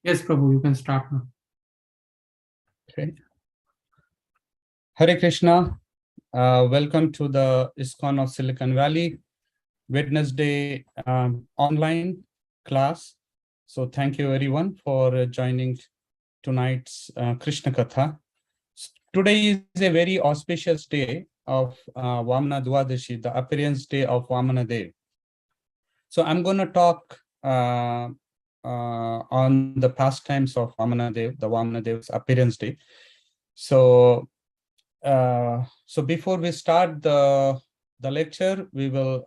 Yes, Prabhu, you can start now. Okay. Hare Krishna. Welcome to the ISKCON of Silicon Valley Wednesday online class. So thank you everyone for joining tonight's Krishna Katha. Today is a very auspicious day of Vamana Dwadashi, the appearance day of Vamanadev. So I'm going to talk on the pastimes of Vamanadev, the Vamanadev's appearance day. So before we start the lecture, we will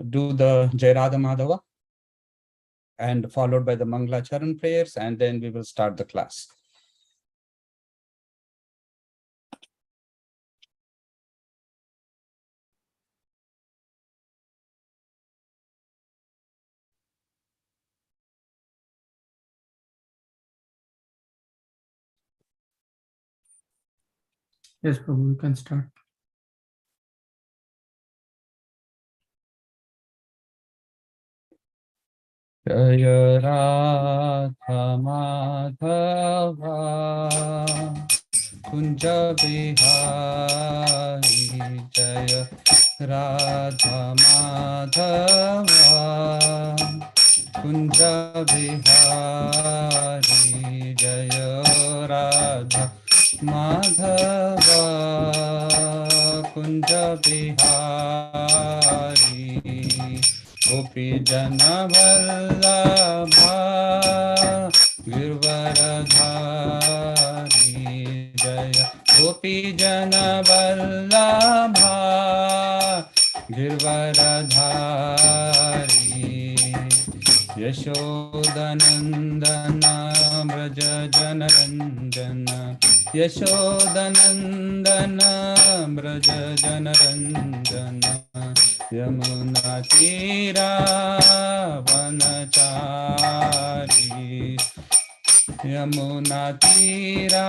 do the Jai Radha Madhava and followed by the Mangala Charan prayers, and then we will start the class. Yes, Prabhu, you can start. Jaya Radha Madhava Kunja Bihari Jaya Radha Madhava Kunja Bihari Jaya Radha Madhava Kunja Bihari Gopi Jana Vallabha Girvaradhari Jaya Gopi Jana Vallabha Girvaradhari Yashodanandana Braja Janaranjana Yashodanandana Braja Janaranjana Yamuna Tira Vanachari Yamuna Tira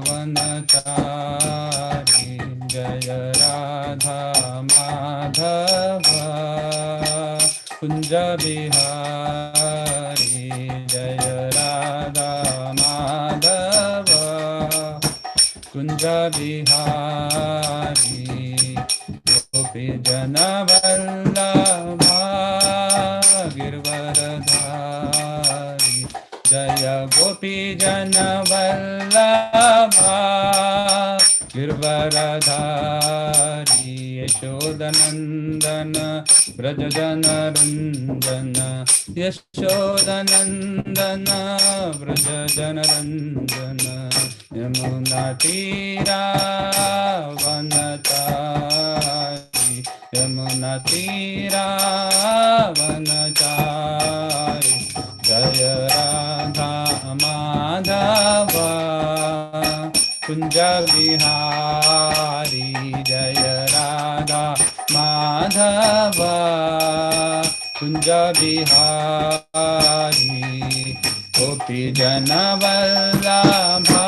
Vanachari Jaya Radha Madhava Kunja Bihari Jaya Radha Madhava Kunja Bihari Gopi Jana Vallabha Girvaradhari Jaya Gopi Jana Vallabha Girvaradhari Yashodanandana Brajajana Ranjana Yashodanandana Brajajana Ranjana Yamuna Tira Vanachari Yamuna Tira Vanachari Jaya Radha Madhava Kunja Bihari Jaya Radha Madhava Kunja Bihari Gopi Jana Vallabha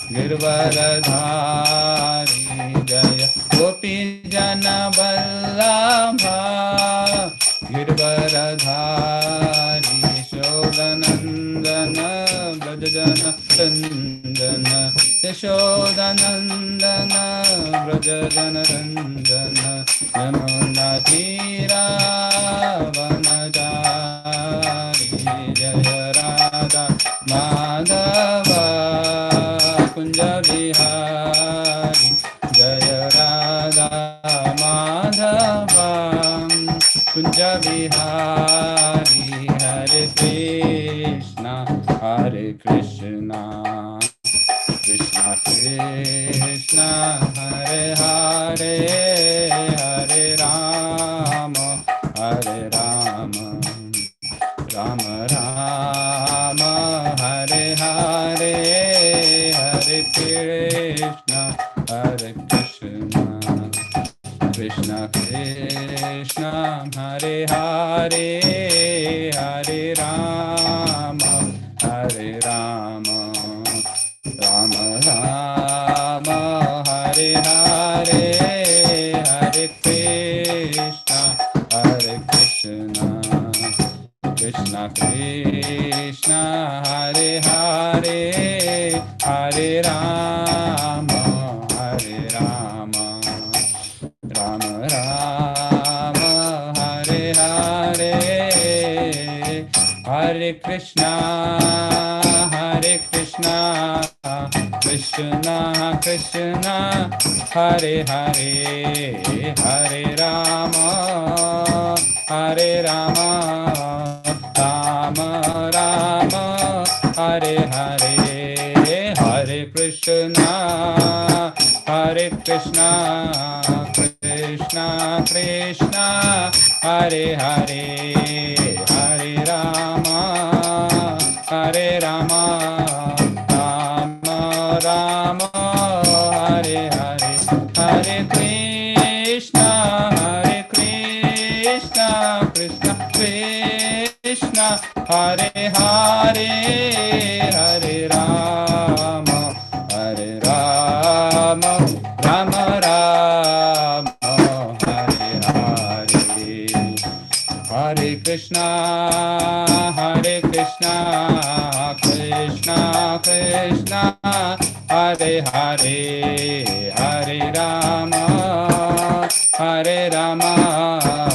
Girvaradhari Jaya Gopi Jana Vallabha Girvaradhari Yashodanandana Brajajana Ranjana Yashodanandana Brajajana Ranjana Yamuna Tira Vanachari Jaya Radha Krishna, Krishna Krishna, Hare Hare, Hare Rama, Hare Rama, Rama Rama, Hare Hare, Hare Krishna, Hare Krishna, Krishna Krishna, Hare Hare, Hare Rama, Hare Rama, Rama Rama, Hare Hare, Hare Krishna, Hare Krishna, Krishna Krishna, Hare Hare, Hare Rama, Hare Rama, Rama Rama, Hare Hare, Hare Krishna, Krishna Krishna, Hare Hare, Hare Rama, Hare Rama, Rama Rama, Hare Hare, Hare Krishna, Krishna Krishna, Hare Hare, Hare Rama, Hare Rama, Rama Rama, Hare Hare, Hare Krishna, Krishna Krishna, Hare Hare, Hare Rama, Rama Rama, Hare Hare, Hare Krishna, Krishna Krishna, Hare Hare, Hare Rama, Rama Rama,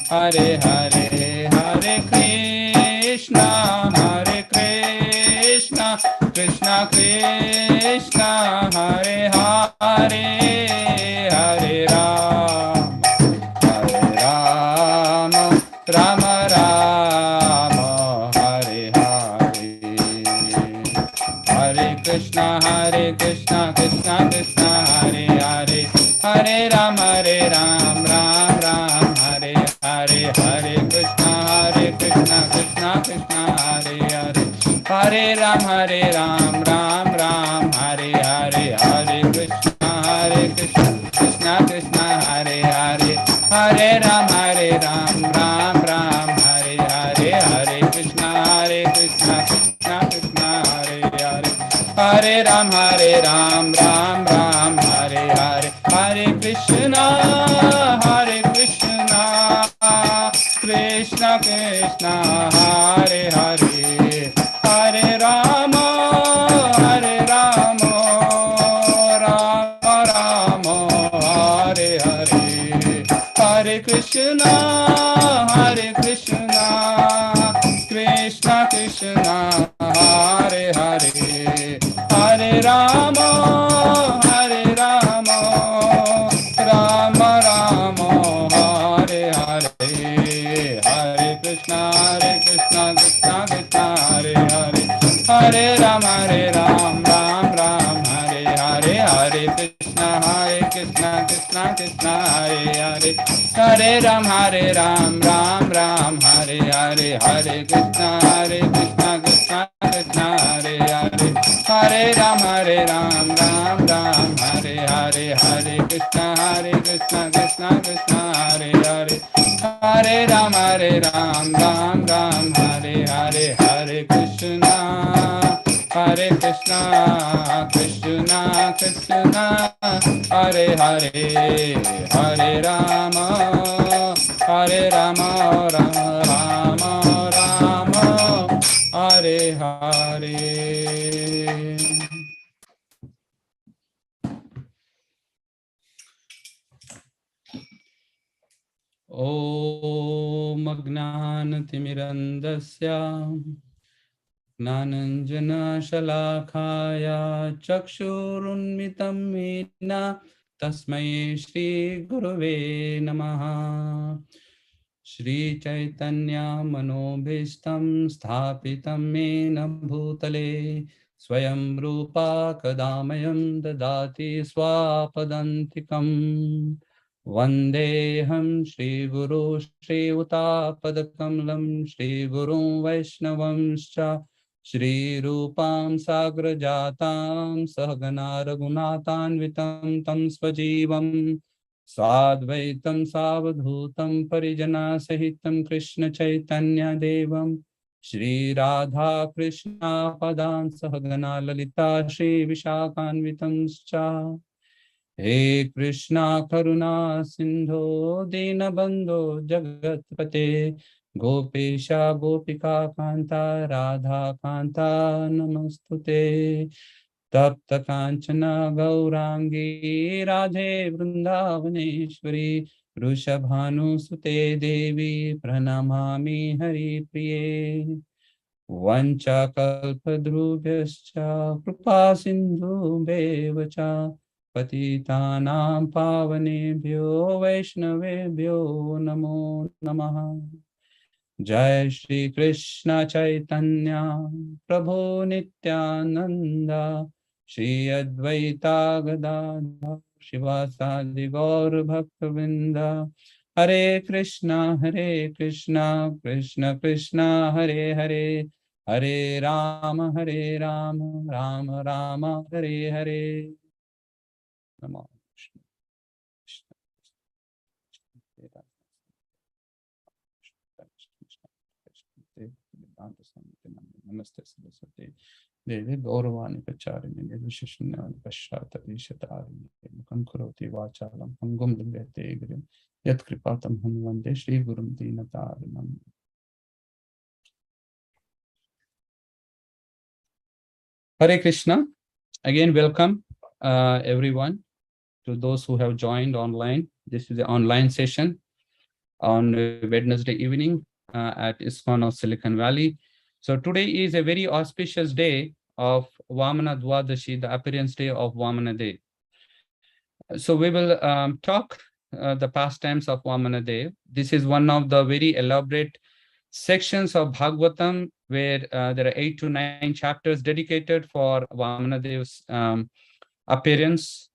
Hare Hare, Hare Krishna, Krishna Krishna, Hare Hare, Hare Rama, Rama Rama, Hare Hare, Hare Krishna, Krishna Krishna, Hare Hare, Hare Rama, Ram Ram, Hare Hare, Hare Krishna, Krishna Krishna, Hare Hare, Hare Ram, Ram Ram, Hare Hare, Hare Krishna, Krishna Krishna, Hare Hare, Hare Ram, Ram Ram, Hare Hare, Hare Krishna, Krishna Krishna, Hare Hare, Hare Ram, Ram Ram, Hare Hare, Hare Krishna, Krishna Krishna, Hare Hare, Hare Rama, Rama Rama, Hare Hare, Hare Krishna, Krishna Krishna, Hare Hare, Hare Rama, Rama Rama, Hare Hare, Hare Krishna, Krishna Krishna, Hare Hare, Hare Ram, Ram Ram, Hare Hare, Hare Krishna, Krishna Krishna, Hare Hare, Hare Ram, Ram Ram, Hare Hare, Hare Krishna, Krishna Krishna, Hare Hare, Hare Ram, Ram Ram, Hare Hare, Hare Krishna, Krishna Krishna, Hare Hare, Hare Ram, Ram Ram, Hare Hare, Hare Krishna, Krishna Krishna, Hare Hare, Hare Rama, Rama Rama, Hare Hare. Om Ajnanatimirandasya Gnananjana Shalakaya Chakshurunmitam Mena Tasmai Shri Gurave Namaha. Shri Chaitanya Manobhishtam Sthapitam Mena Bhutale Swayam Rupa Kadamayam Dadati Swapadantikam Vandeham Shri Guru Shri Utapadakalam Shri Guru Vaishnavamscha Shri Rupam Sagra Jatam Sahagana Raghunatanvitam Tam Swajivam Sadvaitam Savadhutam Parijana Sahitam Krishna Chaitanya Devam Shri Radha Krishna Padan Sahagana Lalita Shri Vishakanvitam Scha He Krishna Karuna Sindho Dinabandho Jagatpate Gopesha Gopika Kanta Radha Kanta Namastute Tapta Kanchana Gaurangi Radhe Vrindavaneshwari Rushabhanu Sute Devi Pranamami Hari Priye Vancha Kalpadrubhyascha Kripa Sindhu Bevacha Patitanam Pavanebhyo Vaishnavebhyo Namo Namaha Jai Shri Krishna Chaitanya Prabhu Nityananda Shri Advaita Gadadha Shivasadi Gaur Bhaktavinda Hare Krishna Krishna Krishna Hare Hare Hare Rama Rama Rama Hare Hare Namo Krishna Krishna Namaste Saraswati Devi Gauravani Pacharini Nirvishishna Pashata Vishatari Mukam Kuroti Vachalam Pangum Lingate Grim Yat Kripatam Hanvande Shri Gurum Dinatarinam. Hare Krishna. Again, welcome everyone to those who have joined online. This is the online session on Wednesday evening at ISKCON of Silicon Valley. So today is a very auspicious day of Vamana Dwadashi, the appearance day of Vamanadev. So we will talk the pastimes of Vamanadev. This is one of the very elaborate sections of Bhagavatam where there are 8 to 9 chapters dedicated for Vamanadev's appearance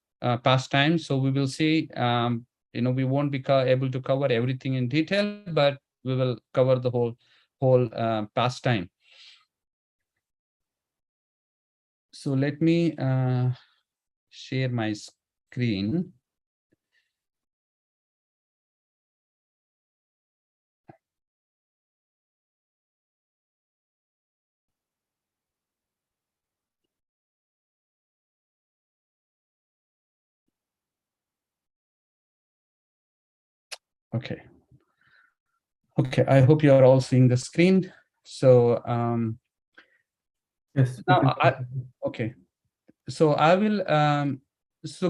pastimes. So we will see, we won't be able to cover everything in detail, but we will cover the whole pastime. So let me share my screen. Okay. Okay, I hope you are all seeing the screen. So Yes. now okay. So I will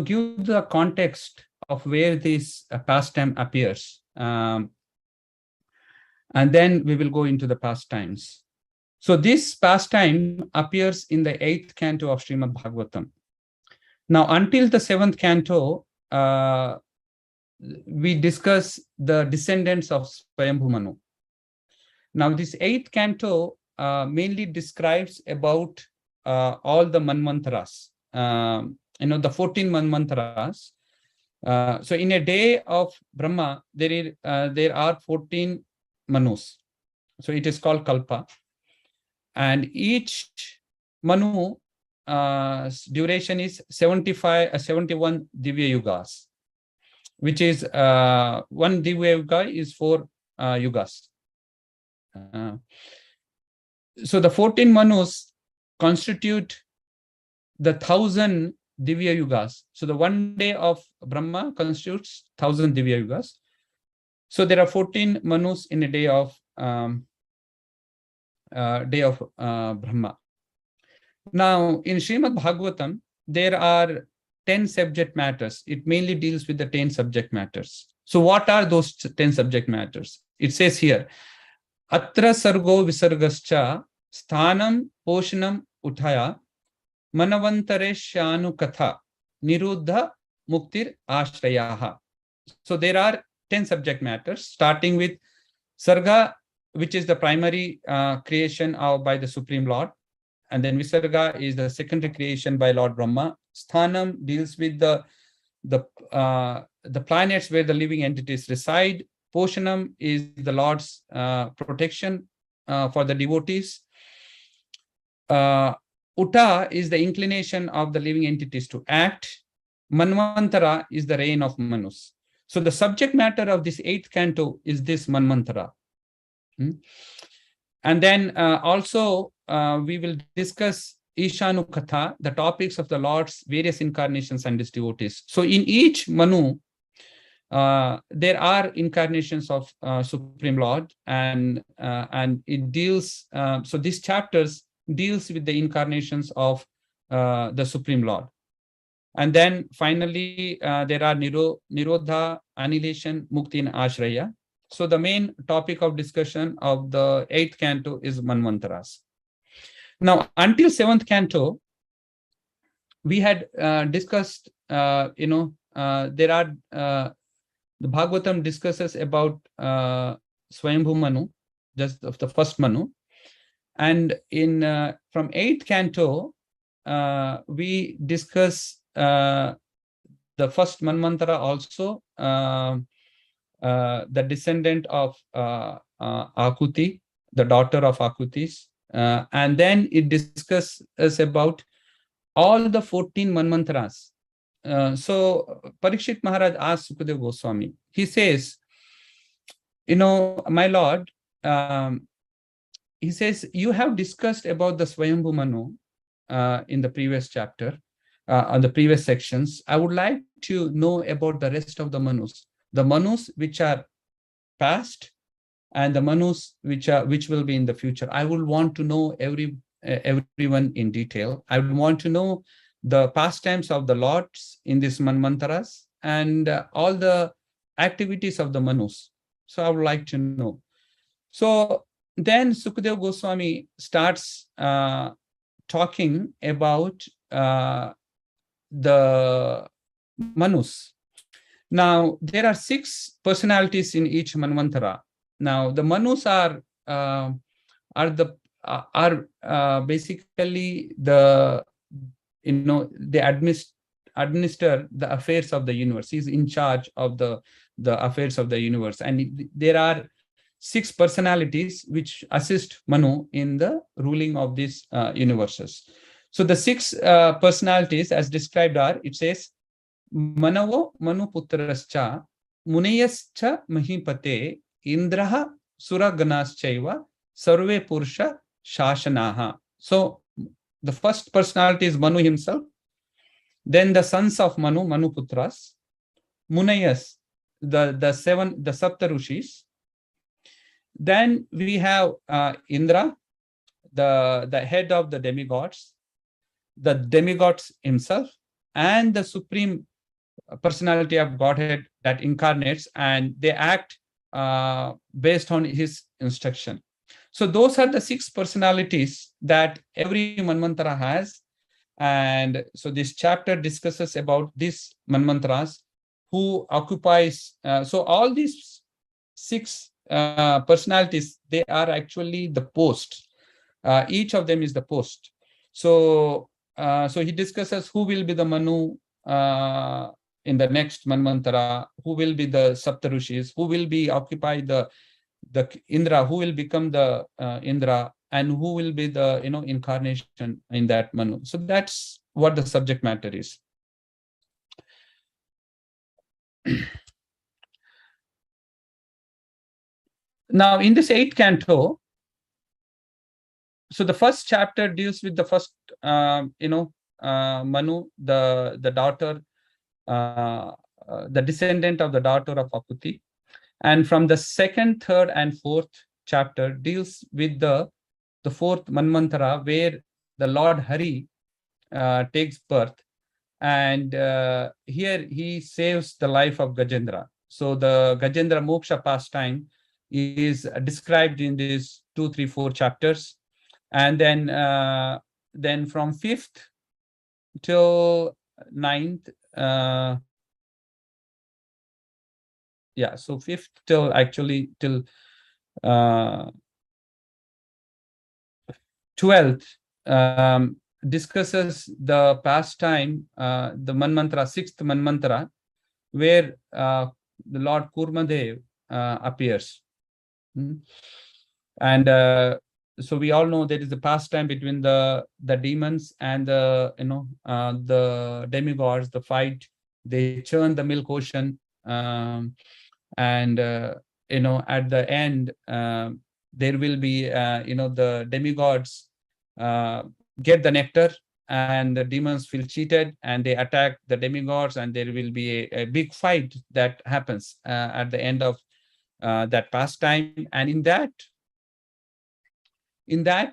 give the context of where this pastime appears. And then we will go into the pastimes. So this pastime appears in the 8th canto of Srimad Bhagavatam. Now, until the 7th canto, we discuss the descendants of Swayambhu Manu. Now, this 8th canto mainly describes about all the manvantaras. The 14 manvantaras. So in a day of Brahma, there are 14 manus. So it is called Kalpa. And each manu duration is 71 Divya Yugas, which is one Divya Yuga is 4 Yugas. So the 14 manus constitute the 1000 Divya Yugas. So the one day of Brahma constitutes 1000 Divya Yugas. So there are 14 manus in a day of Brahma. Now, in Srimad Bhagavatam, there are 10 subject matters. It mainly deals with the 10 subject matters. So what are those 10 subject matters? It says here, Atra Sargo Visargascha Sthanam Poshanam Uthaya Manavantareshanu Katha Niruddha Muktir Ashrayaha. So there are 10 subject matters, starting with Sarga, which is the primary creation by the Supreme Lord, and then Visarga is the secondary creation by Lord Brahma. Sthanam deals with the planets where the living entities reside. Poshanam is the Lord's protection for the devotees. Uta is the inclination of the living entities to act. Manvantara is the reign of Manus. So the subject matter of this 8th canto is this Manvantara. And then also we will discuss Ishanu Katha, the topics of the Lord's various incarnations and his devotees. So in each Manu, there are incarnations of Supreme Lord, and it deals. So these chapters deals with the incarnations of the Supreme Lord. And then finally, there are Nirodha, Annihilation, Mukti, and Ashraya. So the main topic of discussion of the 8th canto is Manvantaras. Now, until 7th canto, we had discussed, there are, the Bhagavatam discusses about Swayambhu Manu, just of the first Manu. And from 8th canto, we discuss the first Manvantara also, the descendant of Akuti, the daughter of Akutis. And then it discusses about all the 14 Manvantaras. So Parikshit Maharaj asked Sukadeva Goswami, he says, my Lord, he says, you have discussed about the Swayambhu Manu in the previous chapter, on the previous sections. I would like to know about the rest of the Manus which are past, and the Manus which will be in the future. I will want to know everyone in detail. I would want to know the pastimes of the Lords in these Manvantaras and all the activities of the Manus. So I would like to know. So then Sukadeva Goswami starts talking about the Manus. Now, there are 6 personalities in each Manvantara. Now, the Manus are basically they administer the affairs of the universe. He's in charge of the affairs of the universe, and there are 6 personalities which assist Manu in the ruling of these universes. So the 6 personalities as described are, it says, Manavo Manuputrascha, Munayascha Mahipate, Indraha Suraganaschaiva, Sarve Purusha Shashanaha. So the first personality is Manu himself. Then the sons of Manu, Manuputras, Munayas, the Saptarushis. Then we have Indra, the head of the demigods, the demigods himself, and the supreme personality of Godhead that incarnates, and they act based on his instruction. So those are the 6 personalities that every Manvantara has. And so this chapter discusses about these Manvantaras who occupies, so all these 6 personalities, they are actually the post. Each of them is the post. So he discusses who will be the Manu in the next Manvantara, who will be the Saptarushis, who will be occupy the Indra, who will become the Indra, and who will be the incarnation in that Manu. So that's what the subject matter is. Now, in this 8th canto, so the first chapter deals with the first, Manu, the daughter, the descendant of the daughter of Akuti. And from the 2nd, 3rd, and 4th chapter deals with the 4th Manvantara, where the Lord Hari takes birth. And here he saves the life of Gajendra. So the Gajendra Moksha pastime is described in these 2, 3, 4 chapters. And then from 5th till 9th, so 5th till 12th discusses the pastime, the Manmantra, 6th Manmantra, where the Lord Kurmadev appears. And so we all know there is a pastime between the demons and the the demigods, the fight. They churn the milk ocean, and at the end there will be the demigods get the nectar, and the demons feel cheated and they attack the demigods, and there will be a big fight that happens at the end of that pastime. And in that in the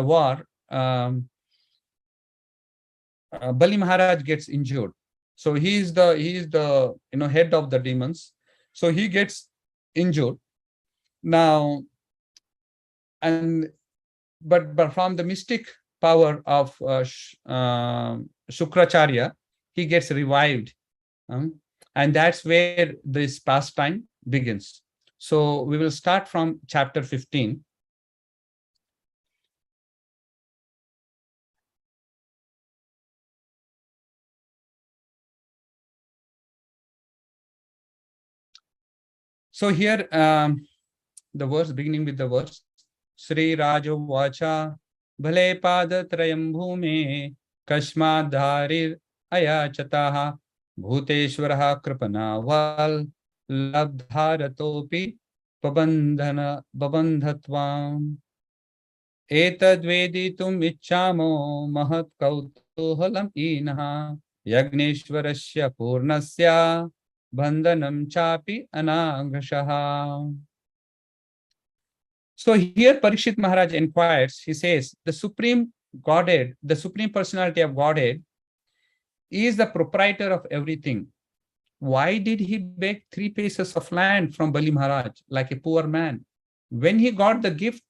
war, Bali Maharaj gets injured. So he is the head of the demons. So he gets injured now, and but from the mystic power of Shukracharya, he gets revived, and that's where this pastime begins. So we will start from chapter 15. So here, the verse, beginning with the verse, Shri Rajo Vacha Bhale Padatrayam Bhume Kashmadharir Ayachataha Bhuteshwaraha Kripana Val Labdharatopi Babandhatvam Etadveditum Ichamo Mahat Kautuhalam Inaha Yagneshwarasya Purnasya Bandhanam Chapi Anaghashaha. So here Parikshit Maharaj inquires, he says, the Supreme Godhead, the Supreme Personality of Godhead is the proprietor of everything. Why did he beg 3 pieces of land from Bali Maharaj like a poor man? When he got the gift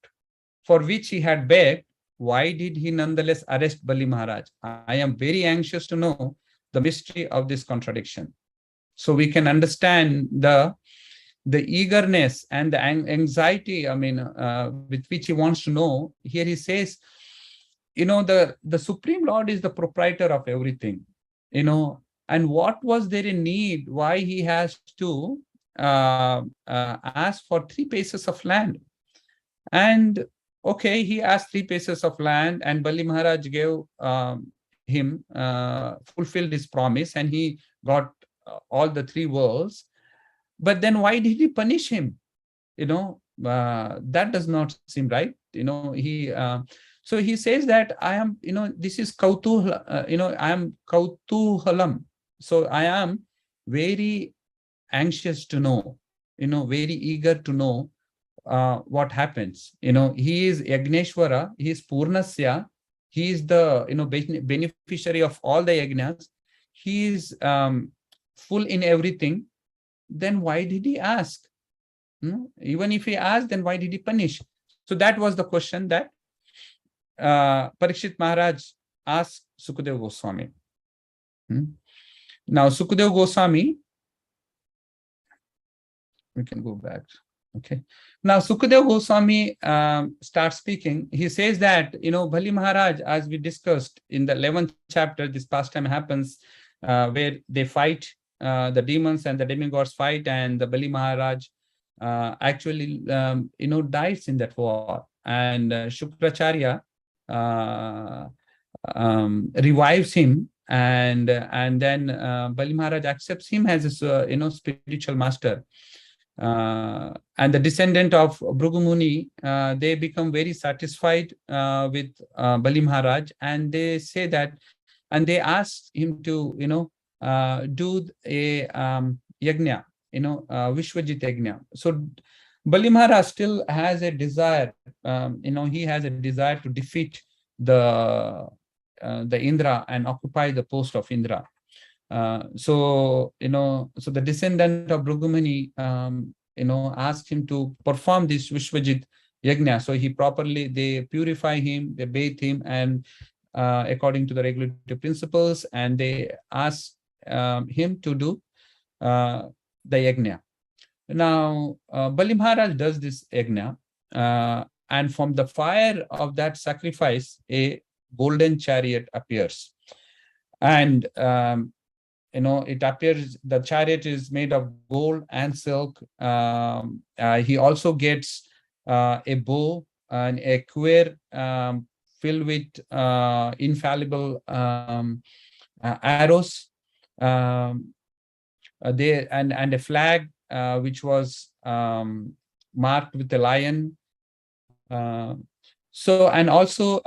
for which he had begged, why did he nonetheless arrest Bali Maharaj? I am very anxious to know the mystery of this contradiction. So we can understand the eagerness and the anxiety, with which he wants to know. Here he says, the Supreme Lord is the proprietor of everything, and what was there a need why he has to ask for 3 pieces of land? And okay, he asked 3 pieces of land, and Bali Maharaj gave him, fulfilled his promise, and he got all the 3 worlds. But then why did he punish him? That does not seem right. So he says that I am, this is I am kautuhalam. So I am very anxious to know, very eager to know what happens. He is Yagneshwara, he is Purnasya, he is the beneficiary of all the yagnas. He is full in everything. Then why did he ask? Even if he asked, then why did he punish? So that was the question that Parikshit Maharaj asked Sukadeva Goswami. Now Sukadeva Goswami, we can go back. Okay. Now Sukadeva Goswami starts speaking. He says that, Bali Maharaj, as we discussed in the 11th chapter, this pastime happens where they fight, the demons and the demigods fight, and the Bali Maharaj actually, dies in that war. And Shukracharya revives him, and then Bali Maharaj accepts him as his, spiritual master. And the descendant of Bhrigu Muni, they become very satisfied with Bali Maharaj, and they say that, and they ask him to, do a yajna, Vishwajit yajna. So Bali Maharaj still has a desire, he has a desire to defeat the Indra and occupy the post of Indra. So the descendant of Bhrigu Muni, asked him to perform this Vishwajit yajna. So they purify him, they bathe him, and according to the regulative principles, and they ask him to do the yajna. Now, Bali Maharaj does this yajna, and from the fire of that sacrifice, a golden chariot appears. And it appears the chariot is made of gold and silk. He also gets a bow and a quiver filled with infallible arrows. There and a flag which was marked with a lion. And also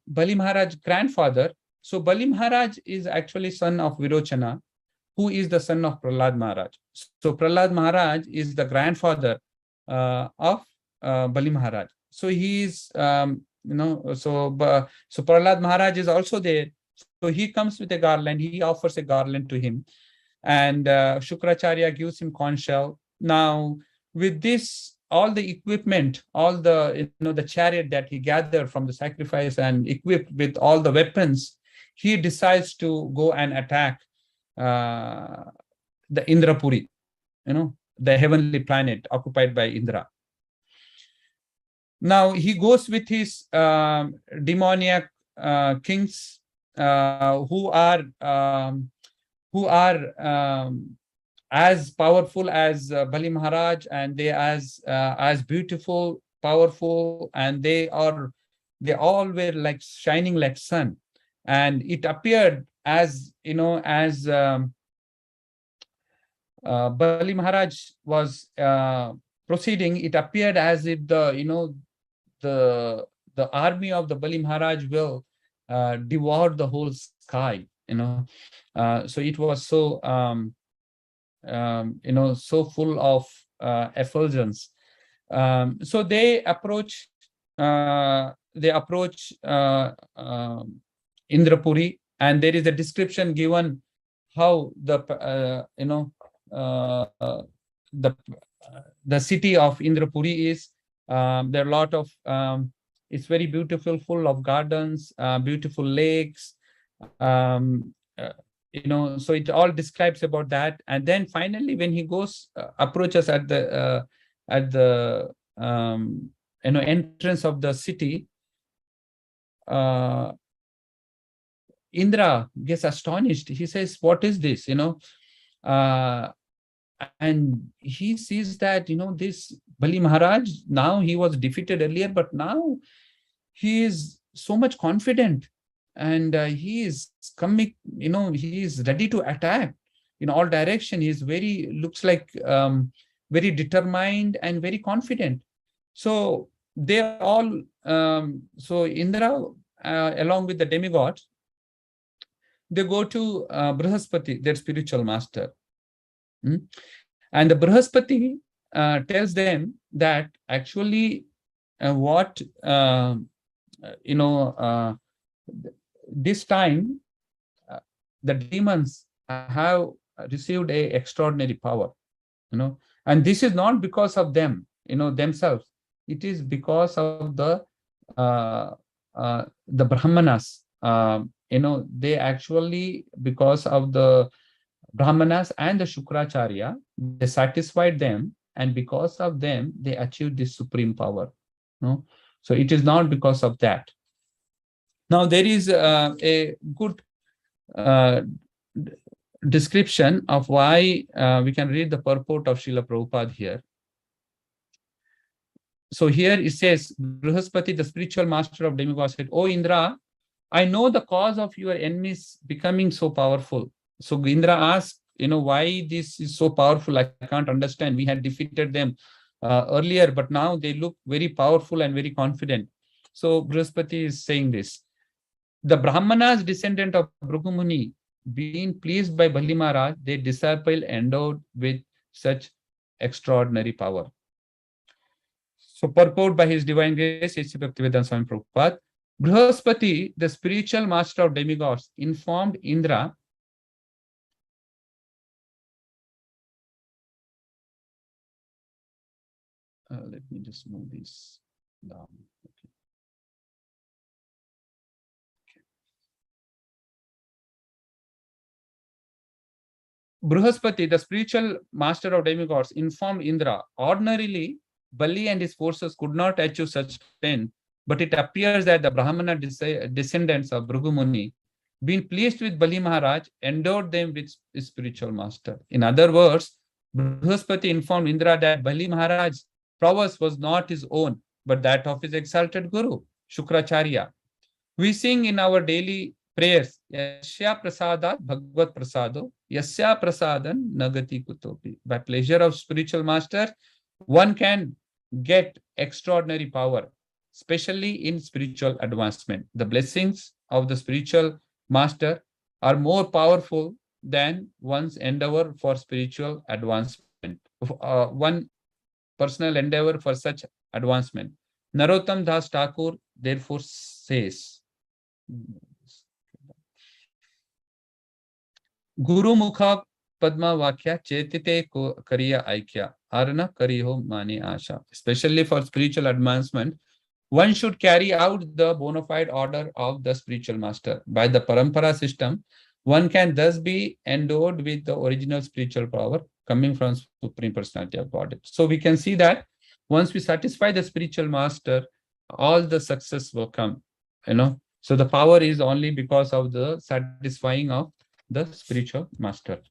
Bali Maharaj grandfather. So Bali Maharaj is actually son of Virochana, who is the son of Prahlad Maharaj. So Prahlad Maharaj is the grandfather of Bali Maharaj. So he is, so Prahlad Maharaj is also there. So he comes with a garland. He offers a garland to him, and Shukracharya gives him conch shell. Now, with this, all the equipment, all the the chariot that he gathered from the sacrifice and equipped with all the weapons, he decides to go and attack the Indrapuri, the heavenly planet occupied by Indra. Now he goes with his demoniac kings who are as powerful as Bali Maharaj, and they as beautiful, powerful, and they all were like shining like sun. And it appeared as Bali Maharaj was proceeding, it appeared as if the army of the Bali Maharaj will devour the whole sky. So it was so so full of effulgence. So they approach Indrapuri, and there is a description given how the the city of Indrapuri is. There are a lot of it's very beautiful, full of gardens, beautiful lakes. So it all describes about that. And then finally, when he goes approaches at the entrance of the city, Indra gets astonished. He says, "What is this?" And he sees that this Bali Maharaj, now he was defeated earlier, but now he is so much confident, and he is coming. He is ready to attack in all direction. He is looks like very determined and very confident. So they all so Indra along with the demigods, they go to Brihaspati, their spiritual master. And the Brihaspati tells them that actually what this time the demons have received a extraordinary power, and this is not because of them, themselves. It is because of the Brahmanas. They actually, because of the Brahmanas and the Shukracharya, they satisfied them, and because of them, they achieved this supreme power. So it is not because of that. Now, there is a good description of why we can read the purport of Srila Prabhupada here. So here it says, Brihaspati, the spiritual master of demigods, said, "O Indra, I know the cause of your enemies becoming so powerful." So Indra asked, why this is so powerful? I can't understand. We had defeated them earlier, but now they look very powerful and very confident. So Brihaspati is saying this. The Brahmanas, descendant of Bhrigu Muni, being pleased by Bali Maharaj, their disciple endowed with such extraordinary power. So purport by His Divine Grace, H.C. Bhaktivedanta Swami Prabhupada, Brihaspati, the spiritual master of demigods, informed Indra let me just move this down. Okay. Bruhaspati, the spiritual master of demigods, informed Indra, ordinarily, Bali and his forces could not achieve such strength, but it appears that the Brahmana descendants of Bhrigu Muni, being pleased with Bali Maharaj, endowed them with spiritual master. In other words, Bruhaspati informed Indra that Bali Maharaj's prowess was not his own, but that of his exalted guru, Shukracharya. We sing in our daily prayers, Yasya prasadat bhagvat prasado, Yasya prasadan nagati kutopi. By pleasure of spiritual master, one can get extraordinary power, especially in spiritual advancement. The blessings of the spiritual master are more powerful than one's endeavor for spiritual advancement. One personal endeavor for such advancement. Narottam Das Thakur therefore says, Guru Mukha Padma Vakya Chetite Kariya Aikya Arna Kariho Mani Asha. Especially for spiritual advancement, one should carry out the bona fide order of the spiritual master. By the parampara system, one can thus be endowed with the original spiritual power coming from Supreme Personality of Godhead. So we can see that once we satisfy the spiritual master, all the success will come. So the power is only because of the satisfying of the spiritual master.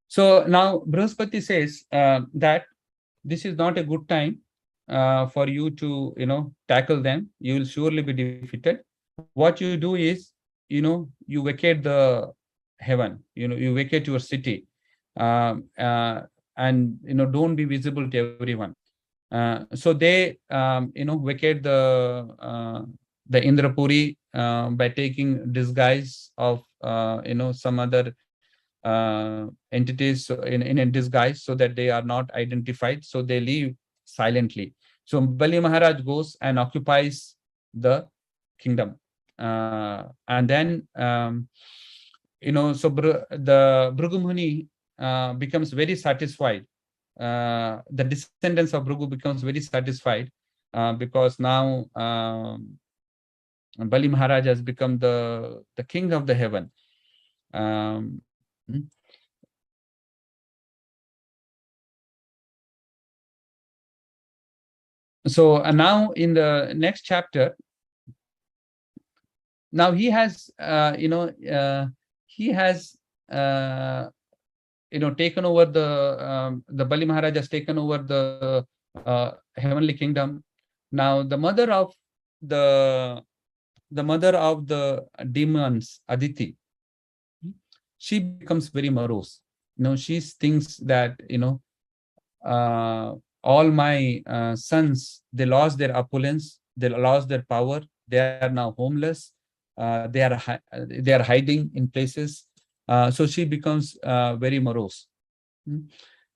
So now Brihaspati says that this is not a good time for you to tackle them. You will surely be defeated. What you do is you vacate the heaven. You vacate your city, and don't be visible to everyone. So they vacate the Indrapuri by taking disguise of some other entities in a disguise, so that they are not identified. So they leave silently. So Bali Maharaj goes and occupies the kingdom, and then so the Bhrigu Muni becomes very satisfied. The descendants of Bhrigu becomes very satisfied because now Bali Maharaj has become the king of the heaven. So now in the next chapter, now he has taken over the Bali Maharaj has taken over the heavenly kingdom. Now the mother of the demons, Aditi, she becomes very morose. She thinks that all my sons, they lost their opulence, they lost their power, they are now homeless, they are hiding in places. So she becomes very morose.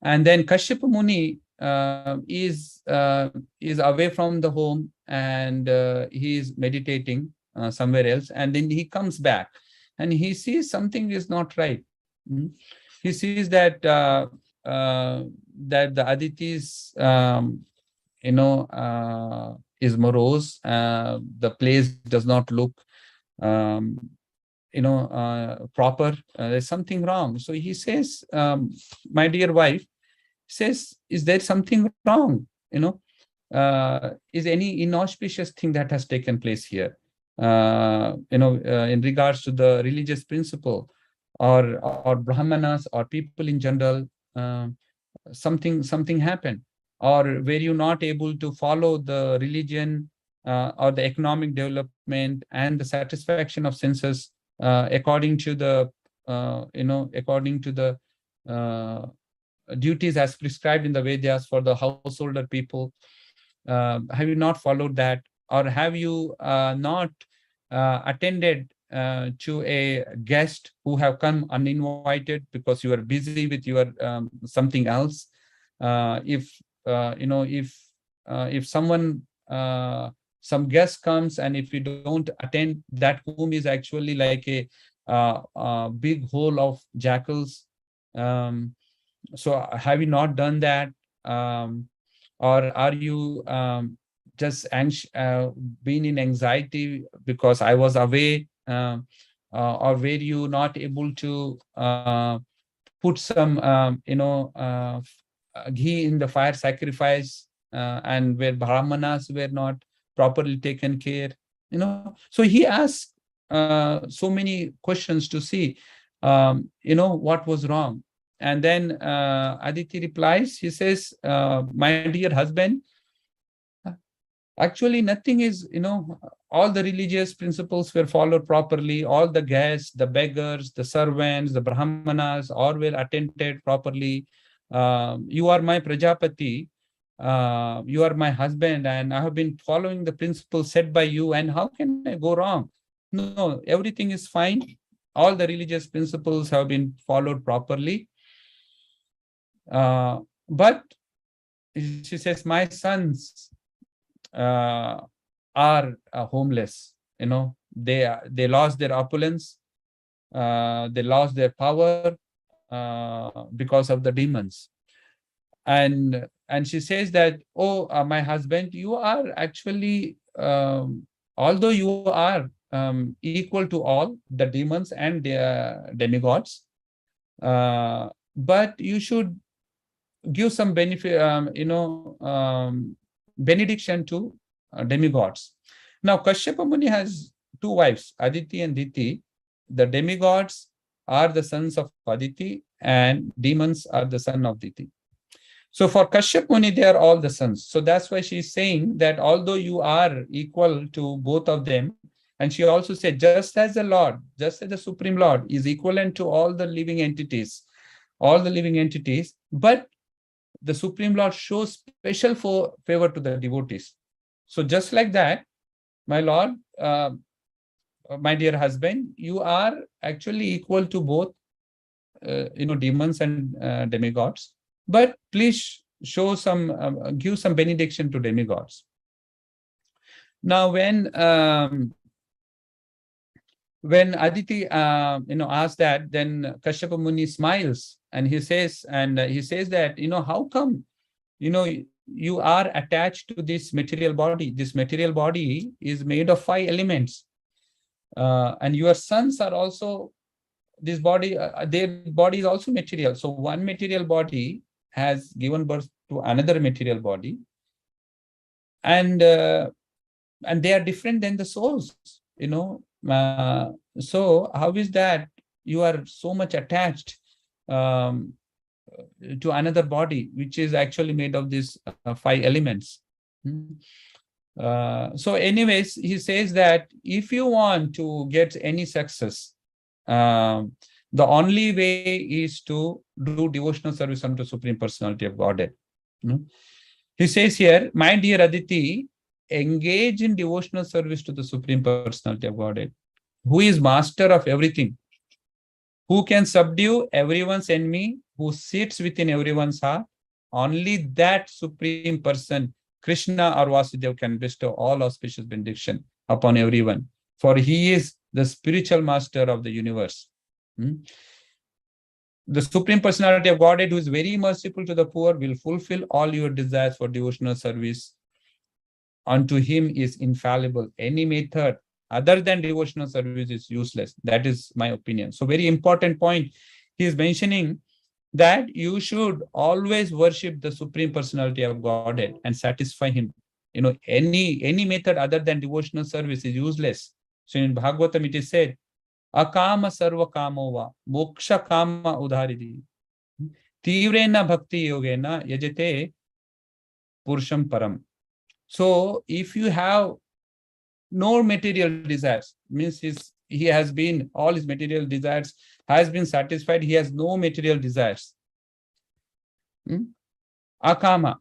And then Kashyapa Muni is away from the home, and he is meditating somewhere else, and then he comes back and he sees something is not right. He sees that that the Aditi's is morose. The place does not look proper. There's something wrong. So he says, my dear wife, says, is there something wrong? Is any inauspicious thing that has taken place here? In regards to the religious principle, or Brahmanas, or people in general, something happened, or were you not able to follow the religion or the economic development and the satisfaction of senses according to the duties as prescribed in the Vedas for the householder people? Have you not followed that, or have you not attended to a guest who have come uninvited because you are busy with your something else? If someone some guest comes, and if you don't attend, that home is actually like a big hole of jackals. So have you not done that? Or are you just being in anxiety because I was away? Or were you not able to put some, ghee in the fire sacrifice, and where Brahmanas were not properly taken care? So he asked so many questions to see, what was wrong. And then Aditi replies, he says, my dear husband, actually nothing is, all the religious principles were followed properly. All the guests, the beggars, the servants, the Brahmanas, all were attended properly. You are my Prajapati. You are my husband, and I have been following the principles set by you. And how can I go wrong? No, everything is fine. All the religious principles have been followed properly. But she says, my sons are homeless. They lost their opulence. They lost their power because of the demons. And she says that, oh, my husband, you are actually, although you are equal to all the demons and the demigods, but you should give some benefit, benediction to demigods. Now, Kashyapa Muni has two wives, Aditi and Diti. The demigods are the sons of Aditi, and demons are the son of Diti. So for Kashyap Muni, they are all the sons. So that's why she's saying that although you are equal to both of them, and she also said, just as the Lord, just as the Supreme Lord is equivalent to all the living entities, but the Supreme Lord shows special favor to the devotees. So just like that, my Lord, my dear husband, you are actually equal to both, demons and demigods. But please show some, give some benediction to demigods. Now, when Aditi, asked that, then Kashyapa Muni smiles and he says that, how come, you are attached to this material body? This material body is made of 5 elements. And your sons are also, this body, their body is also material. So one material body has given birth to another material body, and they are different than the souls. So how is that you are so much attached to another body, which is actually made of these 5 elements? So anyways, he says that if you want to get any success, the only way is to do devotional service unto Supreme Personality of Godhead. He says here, my dear Aditi, engage in devotional service to the Supreme Personality of Godhead, who is master of everything, who can subdue everyone's enemy, who sits within everyone's heart. Only that Supreme Person, Krishna or Vasudev, can bestow all auspicious benediction upon everyone, for he is the spiritual master of the universe. The Supreme Personality of Godhead, who is very merciful to the poor, will fulfill all your desires for devotional service. Unto him is infallible. Any method other than devotional service is useless. That is my opinion. So very important point. He is mentioning that you should always worship the Supreme Personality of Godhead and satisfy him. Any method other than devotional service is useless. So in Bhagavatam it is said, Akama sarva kamova moksha kama udharidi tivrena bhakti yogena yajate purusham param. So if you have no material desires, means he has been, all his material desires has been satisfied, he has no material desires. Akama,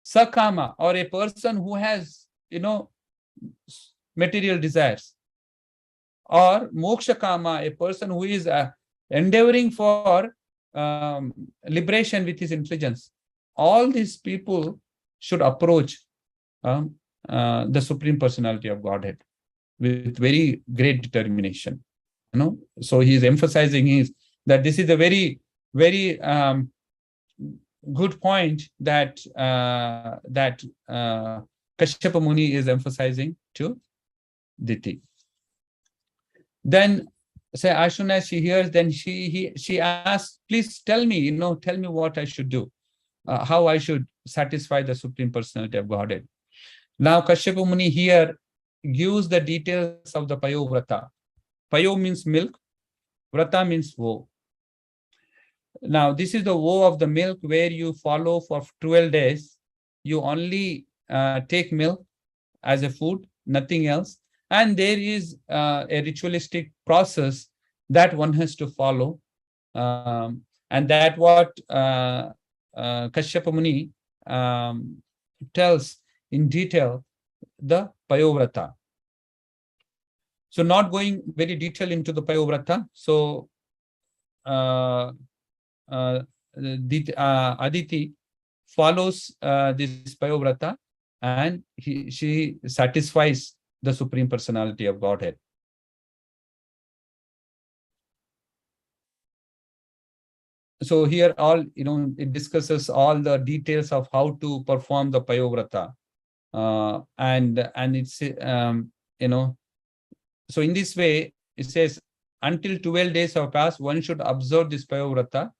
sakama, or a person who has, material desires. Or moksha kama, a person who is endeavoring for liberation with his intelligence. All these people should approach the Supreme Personality of Godhead with very great determination. So he's emphasizing that this is a very, very good point that Kashyapa Muni is emphasizing to Diti. Then, say, as soon as she hears, then she asks, please tell me, tell me what I should do, how I should satisfy the Supreme Personality of Godhead. Now, Kashyapa Muni here gives the details of the Payo Vrata. Payo means milk, Vrata means woe. Now, this is the woe of the milk where you follow for 12 days. You only take milk as a food, nothing else. And there is a ritualistic process that one has to follow. And that what Kashyapa Muni tells in detail the Payovrata. So not going very detailed into the Payovrata. So Aditi follows this Payovrata, and she satisfies the Supreme Personality of Godhead. So here all, it discusses all the details of how to perform the Payovrata. And it's, so in this way, it says, until 12 days have passed, one should observe this Payovrata,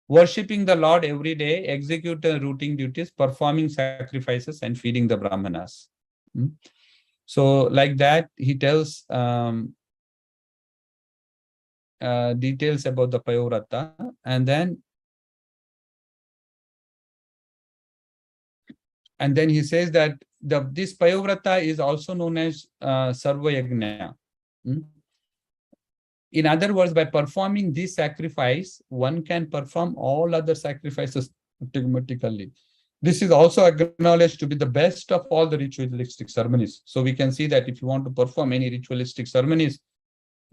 worshipping the Lord every day, execute the routine duties, performing sacrifices, and feeding the Brahmanas. So like that, he tells details about the Payovrata, and then he says that this Payovrata is also known as Sarva Yajna. In other words, by performing this sacrifice, one can perform all other sacrifices automatically. This is also acknowledged to be the best of all the ritualistic ceremonies. So we can see that if you want to perform any ritualistic ceremonies,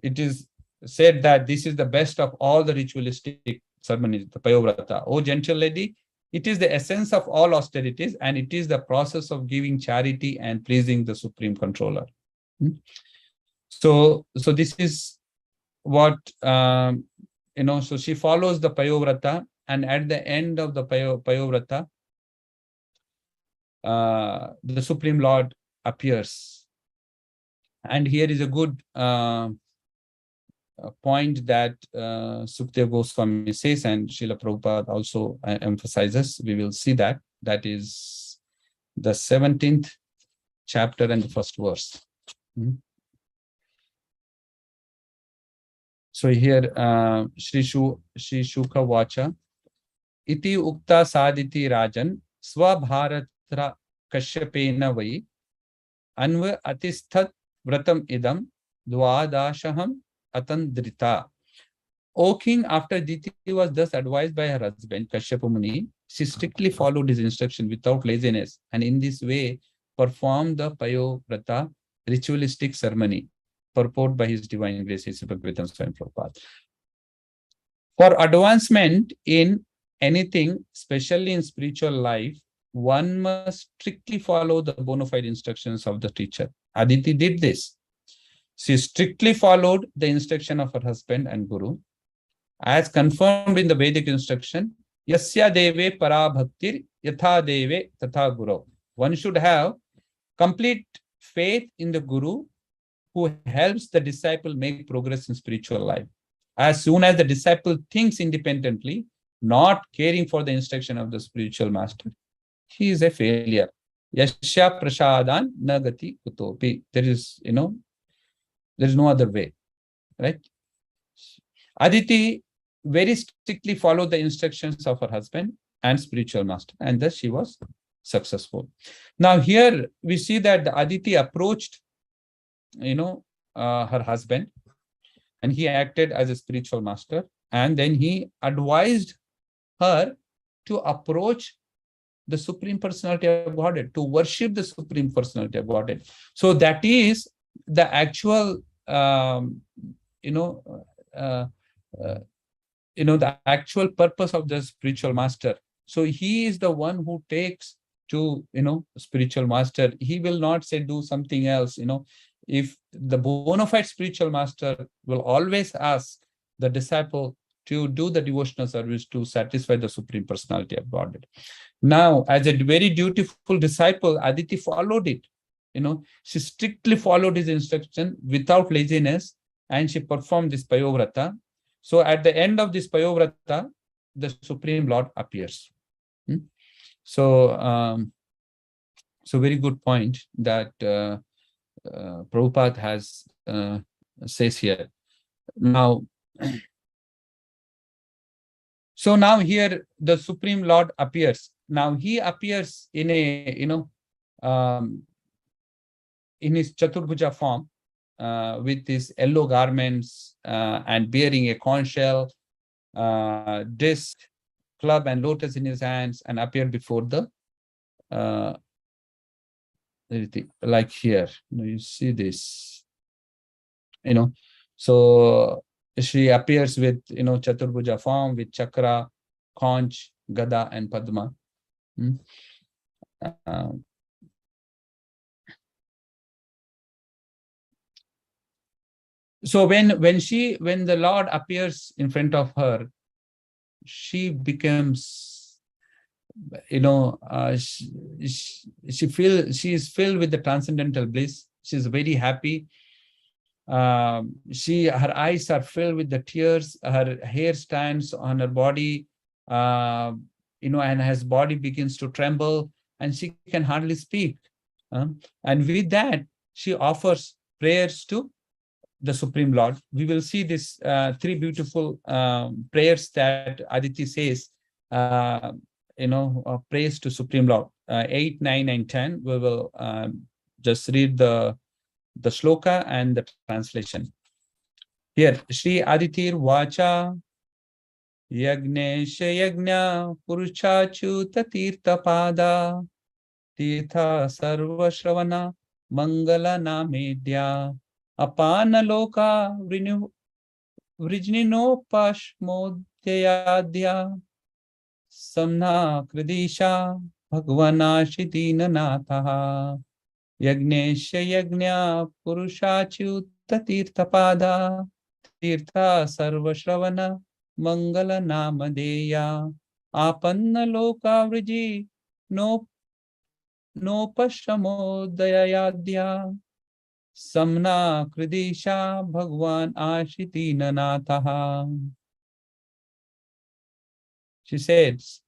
it is said that this is the best of all the ritualistic ceremonies, the Payovrata. Oh, gentle lady, it is the essence of all austerities, and it is the process of giving charity and pleasing the Supreme Controller. So this is what, so she follows the Payovrata, and at the end of the Payovrata, the Supreme Lord appears. And here is a good point that Sukdev Goswami says, and Srila Prabhupada also emphasizes. We will see that. That is the 17th chapter and the first verse. So here, Shri Shuka Vacha, Iti Ukta Saditi Rajan, Swabharatra Kashyapena Vai, Anva Atisthat Vratam Idam, Dwadashaham Atandrita. O king, after Diti was thus advised by her husband, Kashyapa Muni, she strictly followed his instruction without laziness, and in this way performed the Payovrata ritualistic ceremony, purport by His Divine Grace, His Bhagavatam Swami Prabhupada. For advancement in anything, especially in spiritual life, one must strictly follow the bona fide instructions of the teacher. Aditi did this. She strictly followed the instruction of her husband and Guru, as confirmed in the Vedic instruction, Yasya Deve Para Bhaktir Yatha Deve Tatha Guru. One should have complete faith in the Guru, who helps the disciple make progress in spiritual life. As soon as the disciple thinks independently, not caring for the instruction of the spiritual master, he is a failure. Yasya Prasadan Nagati Kutopi. There is no other way, right? Aditi very strictly followed the instructions of her husband and spiritual master, and thus she was successful. Now here we see that Aditi approached her husband, and he acted as a spiritual master, and then he advised her to approach the Supreme Personality of Godhead, to worship the Supreme Personality of Godhead. So that is the actual the actual purpose of the spiritual master. So he is the one who takes to spiritual master. He will not say do something else. if the bona fide spiritual master will always ask the disciple to do the devotional service to satisfy the Supreme Personality of Godhead. Now, as a very dutiful disciple, Aditi followed it. She strictly followed his instruction without laziness, and she performed this Payovrata. So at the end of this Payovrata, the Supreme Lord appears. So, very good point that Prabhupada has says here. Now, so now here the Supreme Lord appears. Now he appears in a in his Chaturbhuja form with his yellow garments and bearing a conch shell, disc, club, and lotus in his hands, and appear before the like here. You see this. So she appears with Chaturbhuja form with chakra, conch, gada, and padma. So when the Lord appears in front of her, she becomes, she is filled with the transcendental bliss. She's very happy. Her eyes are filled with the tears. Her hair stands on her body, and her body begins to tremble, and she can hardly speak. And with that, she offers prayers to the Supreme Lord. We will see this three beautiful prayers that Aditi says, praise to Supreme Lord. 8, 9, and 10. We will just read the shloka and the translation. Here, Shri Aditir Vacha Yagnesha Yagna Purushachuta Tirtha Pada Tirtha Sarva Shravana Mangala Namedya Apana Loka Vrijnino Pashmodhyadya Samna Kridisha Bhagwanashidina Natha Yagnesha Yagnya Purushachuta Tirthapada Tirtha Sarva Shravana Mangala Namadeya Apanna Loka Vriji No Pashamodayadya Samna Kridisha Bhagwan Ashitina Natha. She says,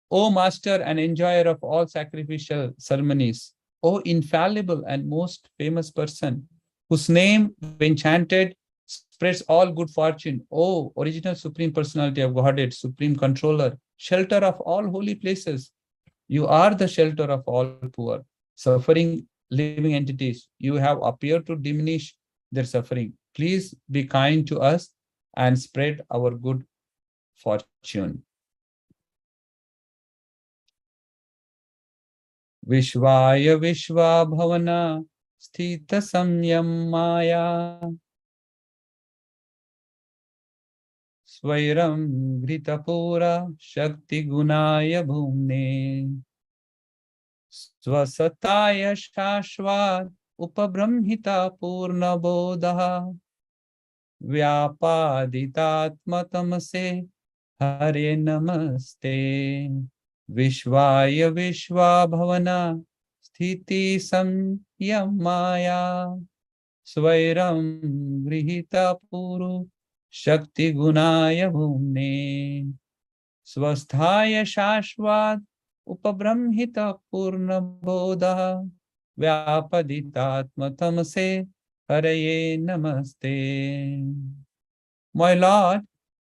O Master and enjoyer of all sacrificial ceremonies, O infallible and most famous person, whose name, when chanted, spreads all good fortune, O original Supreme Personality of Godhead, Supreme Controller, shelter of all holy places, you are the shelter of all poor, suffering living entities. You have appeared to diminish their suffering. Please be kind to us and spread our good fortune. Vishvaya Vishva Bhavana Sthita Samyam Maya Svairam Gritapura Shakti Gunaya Bhumne Swasataya Shashvat Upabramhita Purna Bodha Vyapaditatmatamase Hare Namaste Vishvaya Vishva Bhavana Sthiti Samyamaya Svairam Grihita Puru Shakti Gunaya Bhumne Swasthaya Shashvat Upabramhita Purna Bodha Vyapaditatmatamase Hare Namaste. My Lord,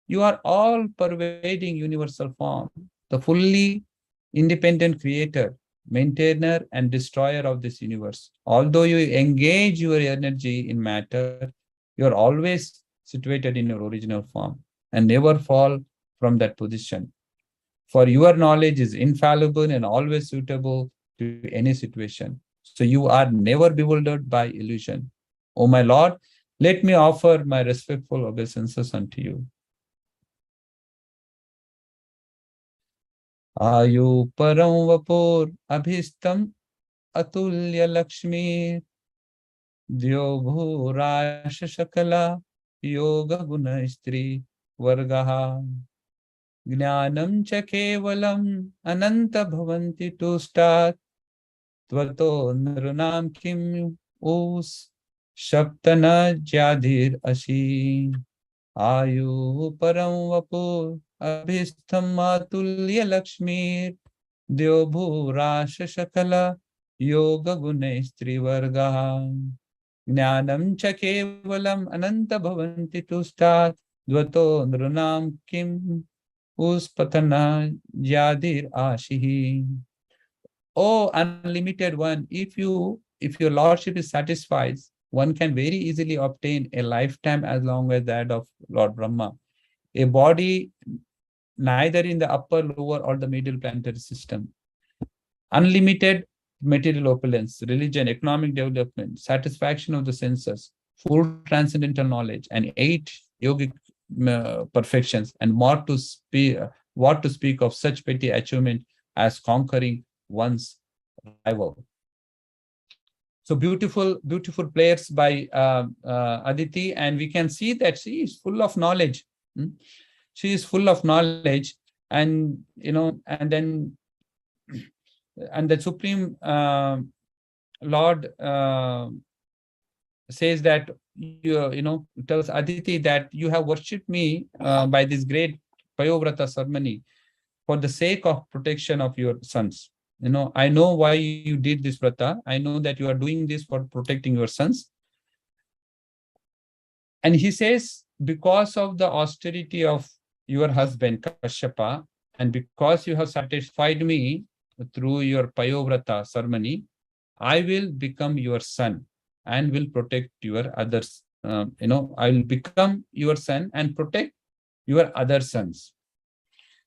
you are all pervading universal form, the fully independent creator, maintainer, and destroyer of this universe. Although you engage your energy in matter, you are always situated in your original form and never fall from that position. For your knowledge is infallible and always suitable to any situation. So you are never bewildered by illusion. O my Lord, let me offer my respectful obeisances unto you. Ayu param vapur abhistam atulya lakshmi Dyo bhurasha shakala yoga guna stri vargaha jnanam cha kevalam ananta bhavanti tustat tvato nrunam kim us shaptana jadhir asi ayu param vapu abhistham matulya lakshmi dyo bhurasha shakala yoga guna stri vargaha Jnanam cha kevalam ananta bhavanti tustat dvato nrunam kim uspatana yadir ashihi. Oh, unlimited one, if your lordship is satisfied, one can very easily obtain a lifetime as long as that of Lord Brahma. A body neither in the upper, lower, or the middle planetary system. Unlimited material opulence, religion, economic development, satisfaction of the senses, full transcendental knowledge, and 8 yogic perfections, and more to speak. What to speak of such petty achievement as conquering one's rival? So beautiful, beautiful prayers by Aditi, and we can see that she is full of knowledge. She is full of knowledge, and and then and the Supreme Lord says that tells Aditi that you have worshipped me by this great Payovrata ceremony for the sake of protection of your sons. I know why you did this vrata. I know that you are doing this for protecting your sons. And he says, because of the austerity of your husband Kashyapa, and because you have satisfied me through your Payovrata ceremony, I will become your son and will protect your others. I will become your son and protect your other sons.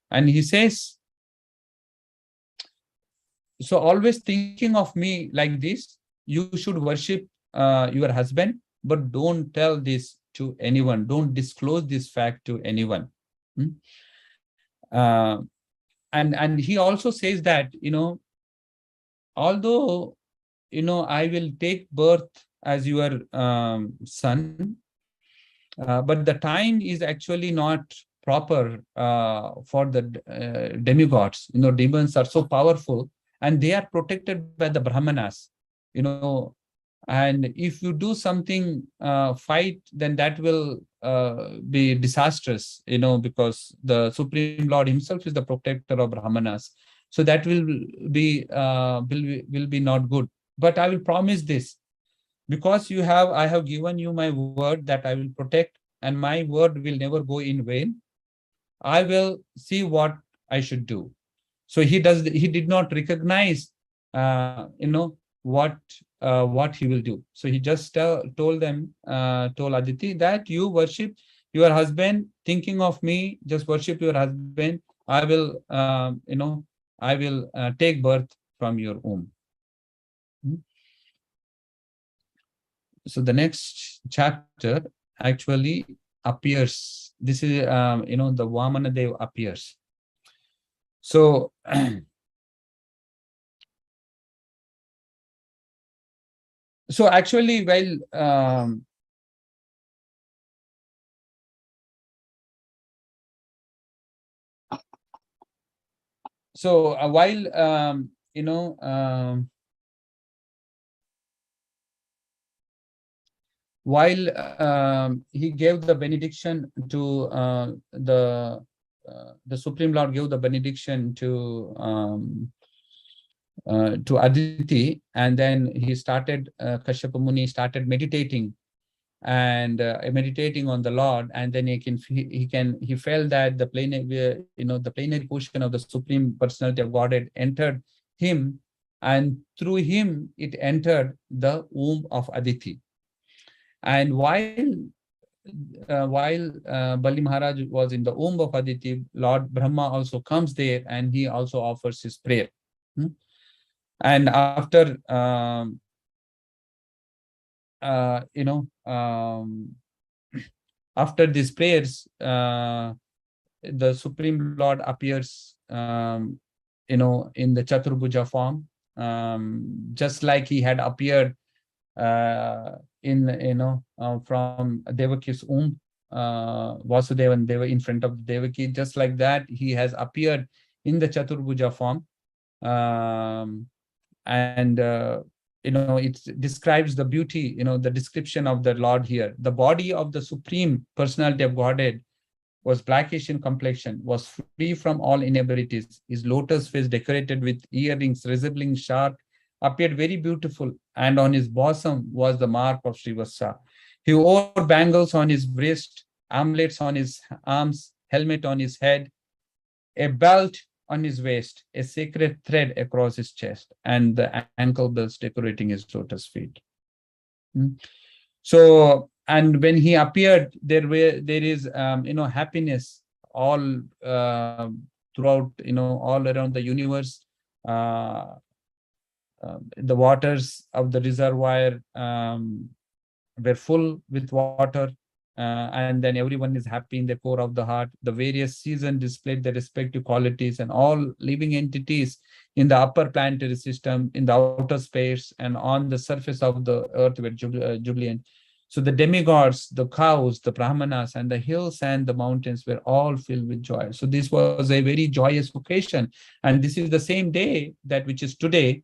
And he says, so always thinking of me like this, you should worship your husband, but don't tell this to anyone. Don't disclose this fact to anyone. Uh, and he also says that, although I will take birth as your son, but the time is actually not proper for the demigods. Demons are so powerful, and they are protected by the Brahmanas. And if you do something fight, then that will be disastrous. Because the Supreme Lord himself is the protector of Brahmanas. So that will be not good. But I will promise this, because I have given you my word that I will protect, and my word will never go in vain. I will see what I should do. So he did not recognize what he will do. So he just told Aditi that you worship your husband, thinking of me, just worship your husband. I will take birth from your womb. So the next chapter actually appears. This is the Vamanadev appears. So so actually, while he gave the benediction to the Supreme Lord gave the benediction to Aditi, and then he started Kashyapa Muni started meditating and meditating on the Lord, and then he felt that the plenary portion of the Supreme Personality of Godhead entered him, and through him it entered the womb of Aditi. And while Bali Maharaj was in the womb of Aditi, Lord Brahma also comes there, and he also offers his prayer. And after after these prayers, the Supreme Lord appears in the Chaturbhuja form, just like he had appeared in, from Devaki's womb, Vasudevan, they were in front of Devaki. Just like that, he has appeared in the Chaturbhuja form. And it describes the beauty, the description of the Lord here. The body of the Supreme Personality of Godhead was blackish in complexion, was free from all inabilities. His lotus face, decorated with earrings resembling shark, appeared very beautiful, and on his bosom was the mark of Srivasa. He wore bangles on his wrist, amulets on his arms, helmet on his head, a belt on his waist, a sacred thread across his chest, and the ankle bells decorating his lotus feet. So, and when he appeared, there is happiness all throughout, all around the universe. The waters of the reservoir were full with water, and then everyone is happy in the core of the heart. The various seasons displayed their respective qualities, and all living entities in the upper planetary system, in the outer space, and on the surface of the earth were jubilant. So the demigods, the cows, the brahmanas, and the hills and the mountains were all filled with joy. So this was a very joyous occasion. And this is the same day that which is today,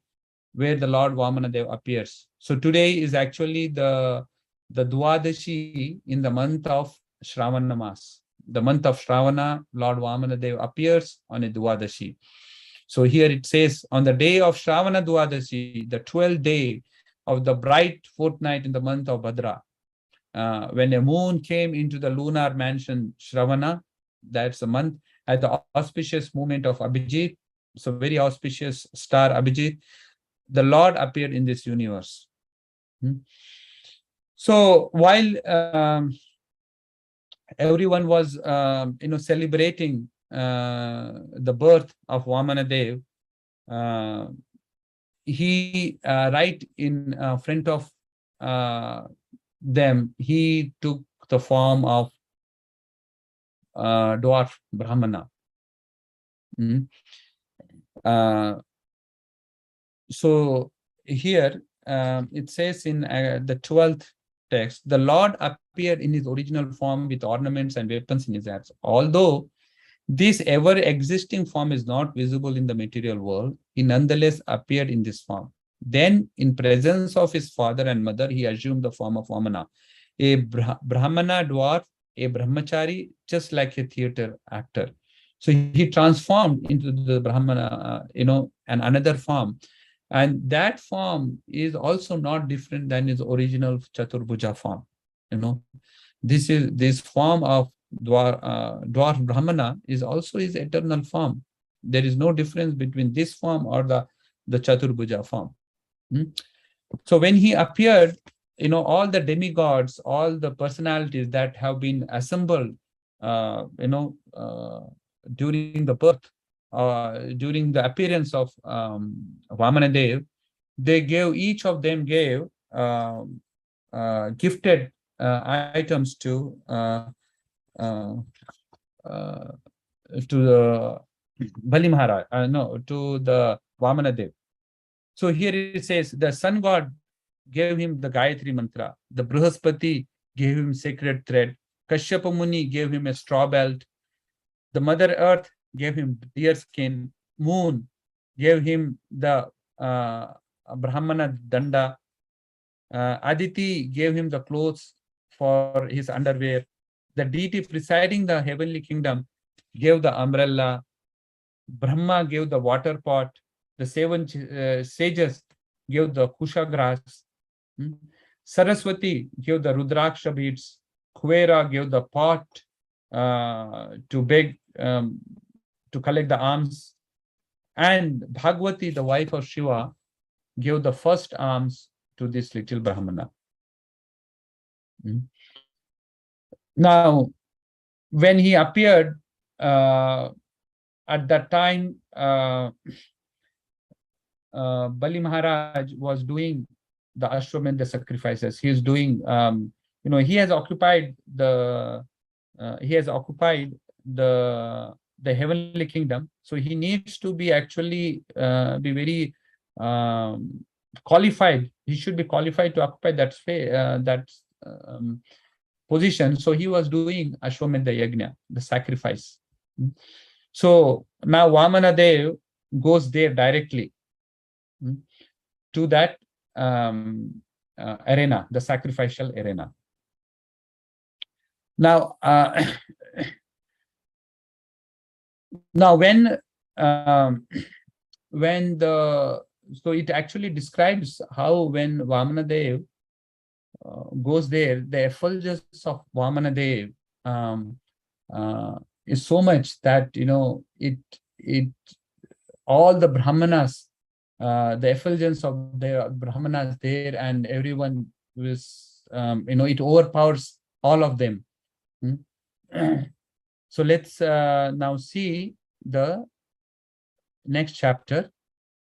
where the Lord Vamanadev appears. So today is actually the Dwadashi in the month of Shravana Mas. The month of Shravana, Lord Vamanadev appears on a Dwadashi. So here it says, on the day of Shravana Dwadashi, the 12th day of the bright fortnight in the month of Bhadra, when a moon came into the lunar mansion Shravana, that's a month, at the auspicious moment of Abhijit, so very auspicious star Abhijit, the Lord appeared in this universe. So while everyone was celebrating the birth of Vamanadev, he right in front of them, he took the form of dwarf Brahmana. So here it says in the 12th text, the Lord appeared in his original form with ornaments and weapons in his hands. Although this ever-existing form is not visible in the material world, he nonetheless appeared in this form. Then, in presence of his father and mother, he assumed the form of Vamana, a Brahmana dwarf, a brahmachari, just like a theater actor. So he transformed into the Brahmana, and another form. And that form is also not different than his original Chaturbhuja form. This form of dwarf Brahmana is also his eternal form. There is no difference between this form or the Chaturbhuja form. So when he appeared, all the demigods, all the personalities that have been assembled, during the birth, during the appearance of Vamanadev, each of them gave gifted items to the Bali Maharaj, to the Vamanadev. So here it says, the sun god gave him the Gayatri mantra, the Brihaspati gave him sacred thread, Kashyapa Muni gave him a straw belt, the Mother Earth gave him deer skin, moon gave him the Brahmana danda, Aditi gave him the clothes for his underwear, the deity presiding the heavenly kingdom gave the umbrella, Brahma gave the water pot, the 7 sages gave the kusha grass, Saraswati gave the rudraksha beads, Kuvera gave the pot to beg, to collect the alms, and Bhagwati, the wife of Shiva, gave the first alms to this little Brahmana. Now, when he appeared, at that time, Bali Maharaj was doing the Ashwamedha sacrifices. He is doing, he has occupied the heavenly kingdom. So he needs to be actually be very qualified. He should be qualified to occupy that position. So he was doing Ashwamedha Yajna, the sacrifice. So now Vamanadev goes there directly to that arena, the sacrificial arena. Now, now when the so it actually describes how when Vamanadev goes there, the effulgence of Vamanadev is so much that it all the Brahmanas, the effulgence of the Brahmanas there, and everyone was it overpowers all of them. So let's now see the next chapter,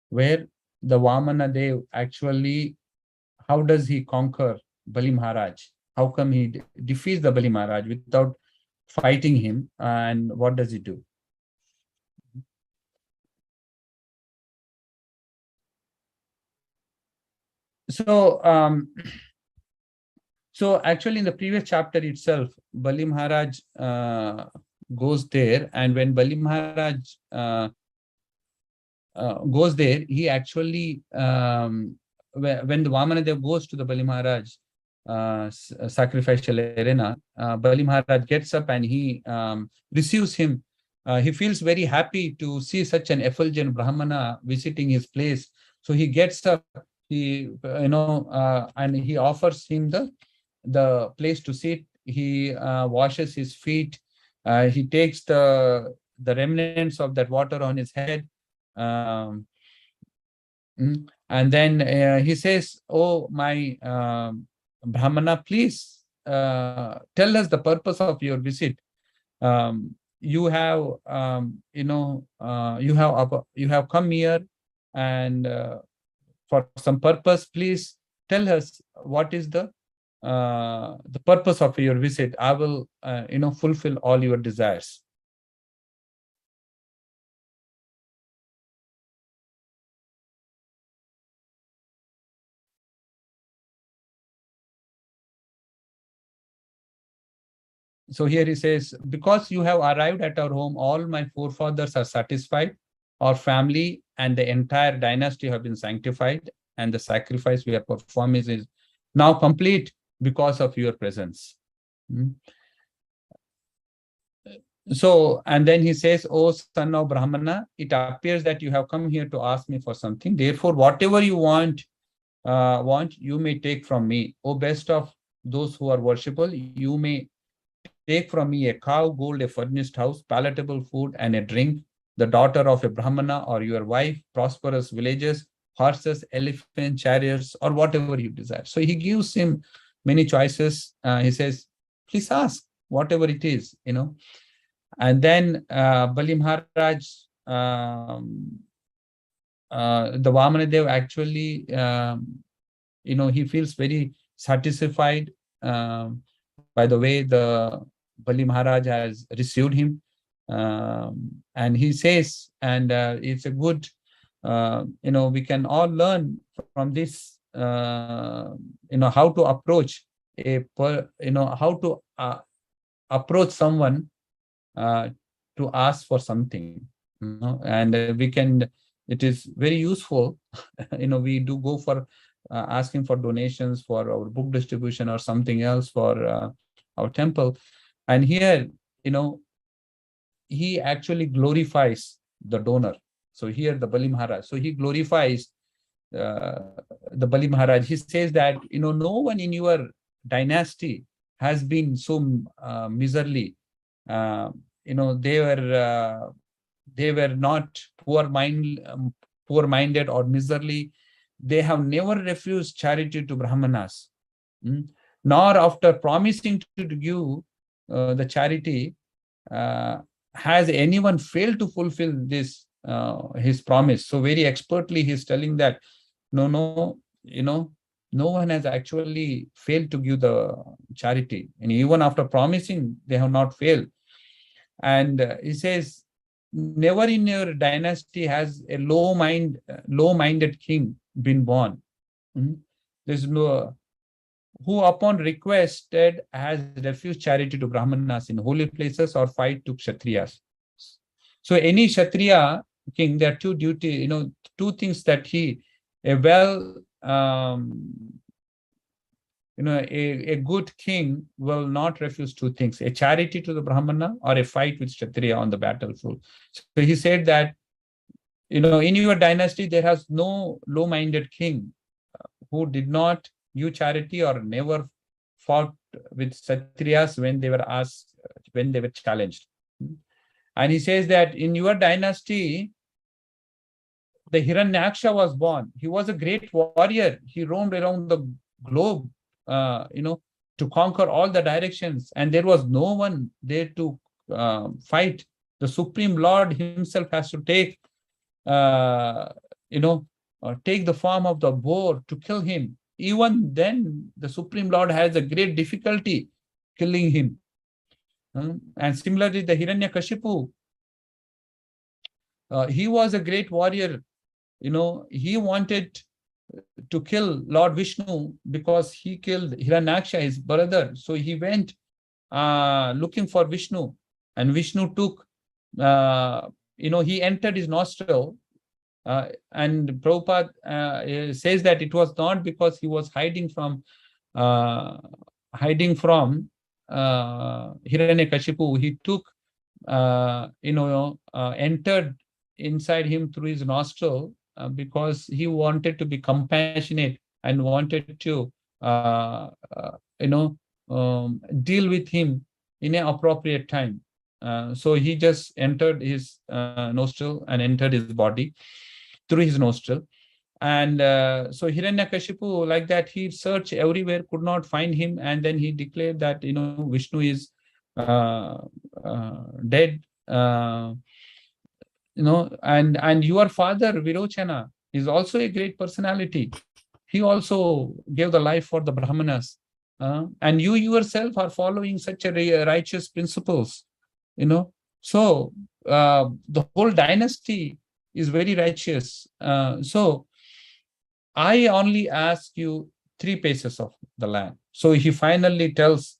where the Vamanadev actually, how does he conquer Bali Maharaj? How come he defeats the Bali Maharaj without fighting him, and what does he do? So, so actually in the previous chapter itself, Bali Maharaj goes there, and when Bali Maharaj goes there, he actually, when the Vamanadev goes to the Bali Maharaj sacrificial arena, Bali Maharaj gets up and he receives him. He feels very happy to see such an effulgent Brahmana visiting his place. So he gets up, and he offers him the place to sit. He washes his feet. He takes the remnants of that water on his head. And then he says, "Oh, my Brahmana, please tell us the purpose of your visit. You have, you have come here, and for some purpose. Please tell us what is the purpose of your visit. I will, fulfill all your desires." So here he says, "Because you have arrived at our home, all my forefathers are satisfied. Our family and the entire dynasty have been sanctified, and the sacrifice we are performing is now complete because of your presence." So, and then he says, "Oh, son of Brahmana, it appears that you have come here to ask me for something. Therefore, whatever you want, you may take from me. O best of those who are worshipable, you may take from me a cow, gold, a furnished house, palatable food, and a drink, the daughter of a Brahmana or your wife, prosperous villages, horses, elephants, chariots, or whatever you desire." So he gives him many choices. He says, "Please ask whatever it is, And then Bali Maharaj, the Vamanadev actually, he feels very satisfied by the way the Bali Maharaj has received him. And he says, and it's a good, we can all learn from this, how to approach how to approach someone to ask for something, and we can, it is very useful. We do go for asking for donations for our book distribution or something else for our temple. And here, he actually glorifies the donor. So here the Bali Maharaj, so he glorifies the Bali Maharaj. He says that, no one in your dynasty has been so miserly. They were not poor-minded or miserly. They have never refused charity to Brahmanas, nor after promising to give the charity has anyone failed to fulfill this his promise. So very expertly he's telling that no one has actually failed to give the charity, and even after promising they have not failed. And he says, never in your dynasty has a low-minded king been born. There's no who upon requested has refused charity to Brahmanas in holy places or fight to Kshatriyas. So any Kshatriya king, there are two things that a well, a good king will not refuse two things: a charity to the Brahmana or a fight with Kshatriya on the battlefield. So he said that, in your dynasty, there has no low-minded king who did not give charity or never fought with Kshatriyas when they were asked, when they were challenged. And he says that in your dynasty, the Hiranyaksha was born. He was a great warrior. He roamed around the globe, to conquer all the directions. And there was no one there to fight. The Supreme Lord himself has to take the form of the boar to kill him. Even then, the Supreme Lord has a great difficulty killing him. And similarly, the Hiranyakashipu, he was a great warrior. He wanted to kill Lord Vishnu because he killed Hiranyaksha, his brother. So he went looking for Vishnu, and Vishnu took, he entered his nostril. And Prabhupada says that it was not because he was hiding from Hiranyakashipu. He took, entered inside him through his nostril because he wanted to be compassionate and wanted to, deal with him in an appropriate time. So he just entered his nostril and entered his body through his nostril. And so Hiranyakashipu, like that, he searched everywhere, could not find him. And then he declared that, Vishnu is dead. And your father, Virochana, is also a great personality. He also gave the life for the Brahmanas. And you yourself are following such a righteous principles, So the whole dynasty is very righteous. So I only ask you 3 paces of the land. So he finally tells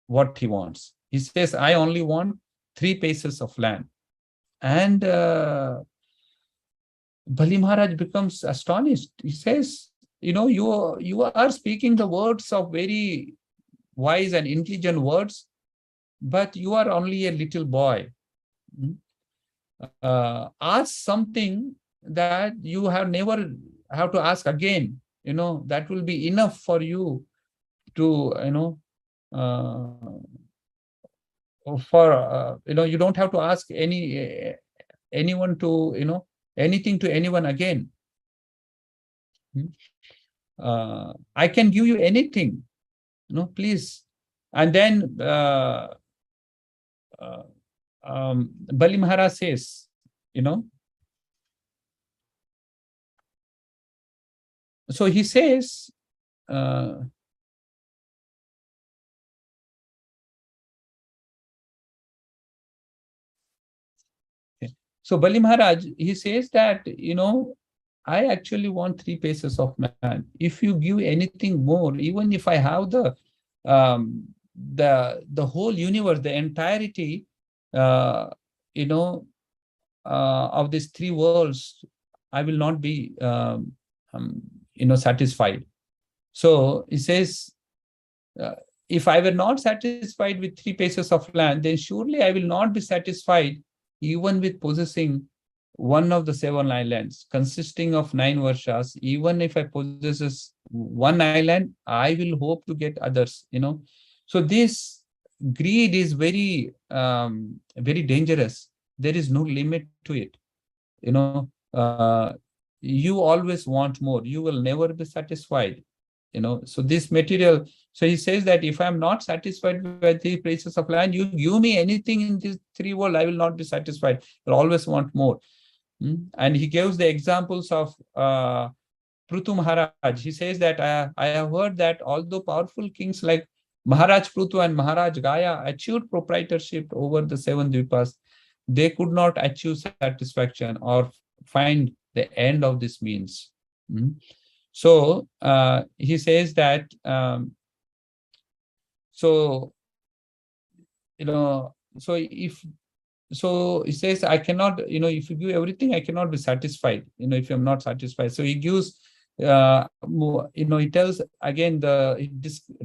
what he wants. He says, I only want 3 paces of land. And Bali Maharaj becomes astonished. He says, you are speaking the words of very wise and intelligent words, but you are only a little boy. Ask something that you have never have to ask again. That will be enough for you to, you don't have to ask anyone to, anything to anyone again. I can give you anything, please. And then Bali Maharaj says, so he says, so Bali Maharaj, he says that, I actually want 3 paces of land. If you give anything more, even if I have the whole universe, the entirety, of these 3 worlds, I will not be, satisfied. So he says, if I were not satisfied with 3 paces of land, then surely I will not be satisfied even with possessing one of the 7 islands consisting of 9 varshas. Even if I possess one island, I will hope to get others, So this greed is very, very dangerous. There is no limit to it. You always want more. You will never be satisfied. So this material, so he says that if I'm not satisfied with the places of land, you give me anything in these 3 worlds, I will not be satisfied. I'll always want more. And he gives the examples of Prutu Maharaj. He says that I have heard that although powerful kings like Maharaj Prutu and Maharaj Gaya achieved proprietorship over the 7 dvipas, they could not achieve satisfaction or find the end of this means. So he says that, so, so if, so he says, I cannot, if you give everything, I cannot be satisfied, if I'm not satisfied. So he gives, he tells again,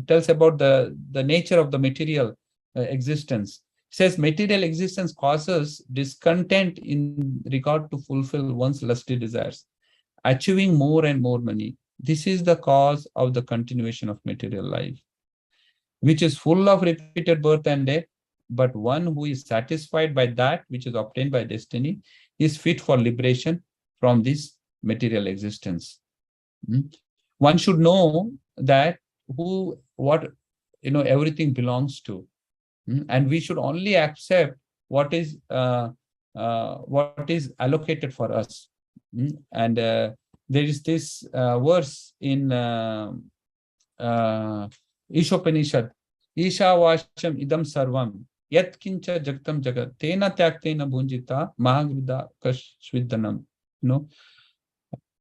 tells about the nature of the material existence. He says material existence causes discontent in regard to fulfill one's lusty desires, achieving more and more money. This is the cause of the continuation of material life, which is full of repeated birth and death. But one who is satisfied by that which is obtained by destiny is fit for liberation from this material existence. One should know that what everything belongs to, and we should only accept what is allocated for us. And there is this verse in Ishopanishad, Isha Vasham Idam Sarvam, Yat Kincha Jagtam Jagat, Tena Tyaktena Bhunjita, Mahagvida Kashviddanam.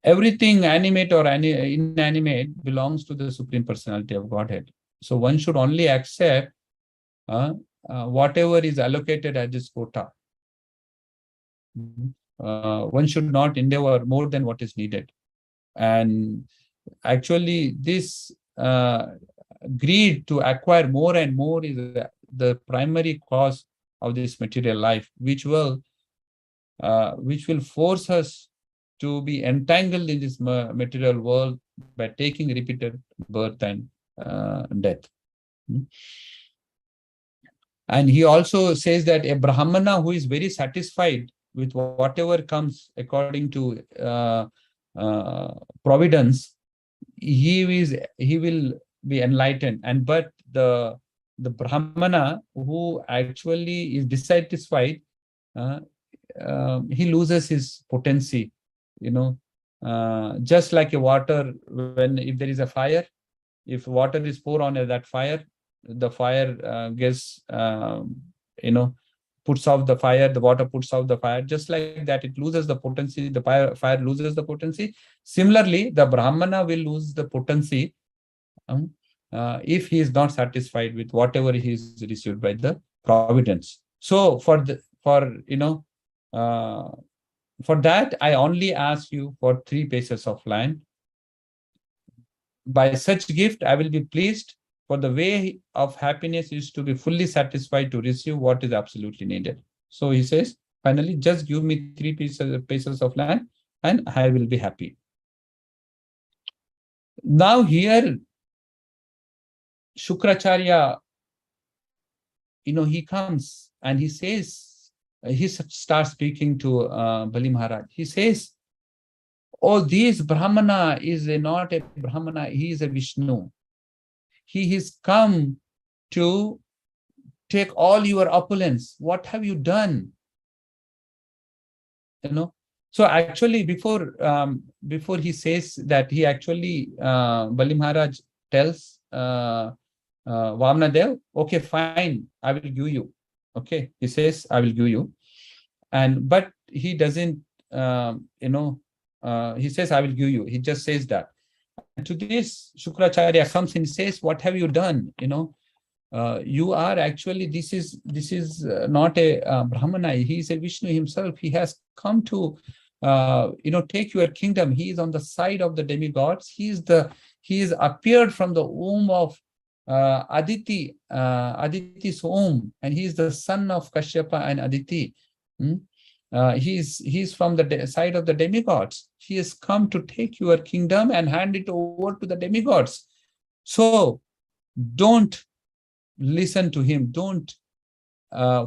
Everything animate or inanimate belongs to the Supreme Personality of Godhead. So one should only accept whatever is allocated as his quota. One should not endeavor more than what is needed. And actually, this greed to acquire more and more is the primary cause of this material life, which will force us to be entangled in this material world by taking repeated birth and death. And he also says that a Brahmana who is very satisfied with whatever comes according to providence, he will be enlightened. But the Brahmana who actually is dissatisfied, he loses his potency. Just like a water, if there is a fire, if water is poured on that fire, the fire gets puts off the fire, the water puts off the fire. Just like that, it loses the potency, the fire loses the potency. Similarly, the Brahmana will lose the potency if he is not satisfied with whatever he is received by the providence. So for that, I only ask you for 3 paces of land. By such gift, I will be pleased, for the way of happiness is to be fully satisfied to receive what is absolutely needed. So he says, finally, just give me 3 paces of land and I will be happy. Now here, Shukracharya, he comes and he says, he starts speaking to Bali Maharaj. He says, oh, this Brahmana is not a Brahmana, he is a Vishnu. He has come to take all your opulence. What have you done? So actually, before he says that, he actually, Bali Maharaj tells Vamanadev, okay, fine, I will give you. Okay, he says, I will give you. But he doesn't, he says, I will give you. He just says that. And to this, Shukracharya comes and says, what have you done? You are actually, this is not a Brahmana. He is a Vishnu himself. He has come to, take your kingdom. He is on the side of the demigods. He is appeared from the womb of Aditi, Aditi's womb, and he is the son of Kashyapa and Aditi. He's from the side of the demigods. He has come to take your kingdom and hand it over to the demigods. So don't listen to him. Don't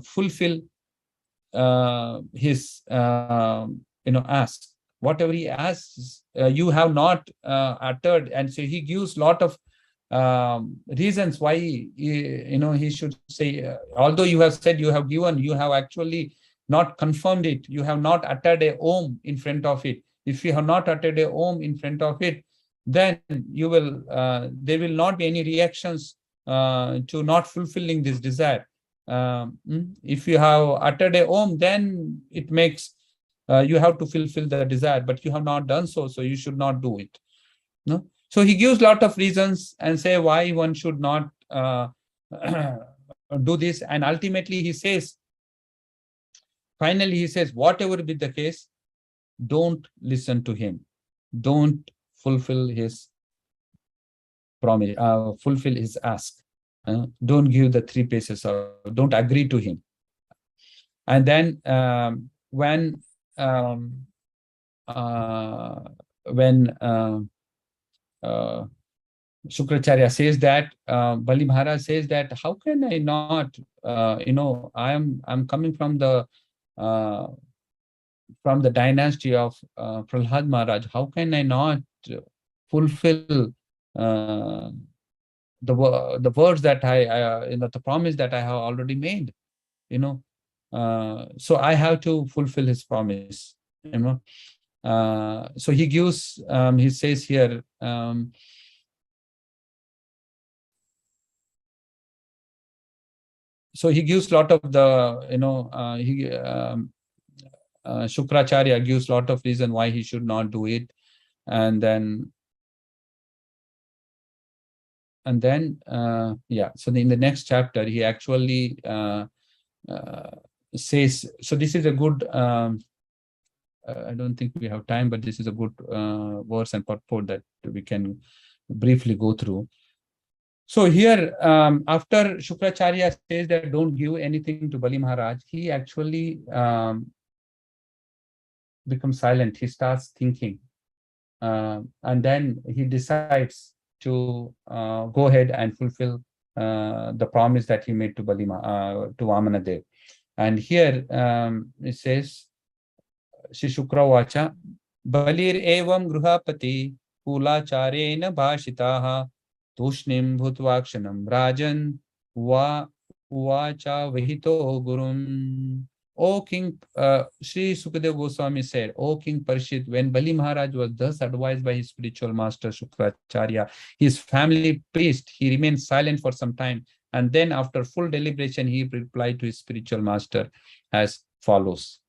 fulfill his ask. Whatever he asks, you have not uttered, and so he gives lot of reasons why he should say. Although you have said, you have given, you have actually not confirmed it. You have not uttered a Om in front of it. If you have not uttered a Om in front of it, then you will there will not be any reactions to not fulfilling this desire. If you have uttered a Om, then it makes you have to fulfill the desire, but you have not done so, so you should not do it. No, so he gives a lot of reasons and say why one should not do this, and ultimately he says, finally he says, whatever be the case, don't listen to him, don't fulfill his promise, fulfill his ask, don't give the 3 paces, or don't agree to him. And then um, uh, when Shukracharya says that, Bali Maharaj says that, how can I not, I'm coming uh, from the dynasty of Prahlad Maharaj. How can I not fulfill uh, the words that the promise that I have already made? So I have to fulfill his promise. So he gives, he says here, so he gives a lot of the, Shukracharya gives a lot of reason why he should not do it. And then, so in the next chapter, he actually says, so this is a good, I don't think we have time, but this is a good verse and purport that we can briefly go through. So here, after Shukracharya says that don't give anything to Bali Maharaj, he actually becomes silent. He starts thinking. And then he decides to go ahead and fulfill the promise that he made to to Vamanadev. And here it says, Shri Shukra Vacha, Balir evam gruhapati kulacharena bhashitaha tushnim bhutvakshanam rajan va vacha vihito gurum. O King, Sri Sukadev Goswami said, O King Parishit, when Bali Maharaj was thus advised by his spiritual master Shukracharya, his family priest, he remained silent for some time. And then after full deliberation, he replied to his spiritual master as follows.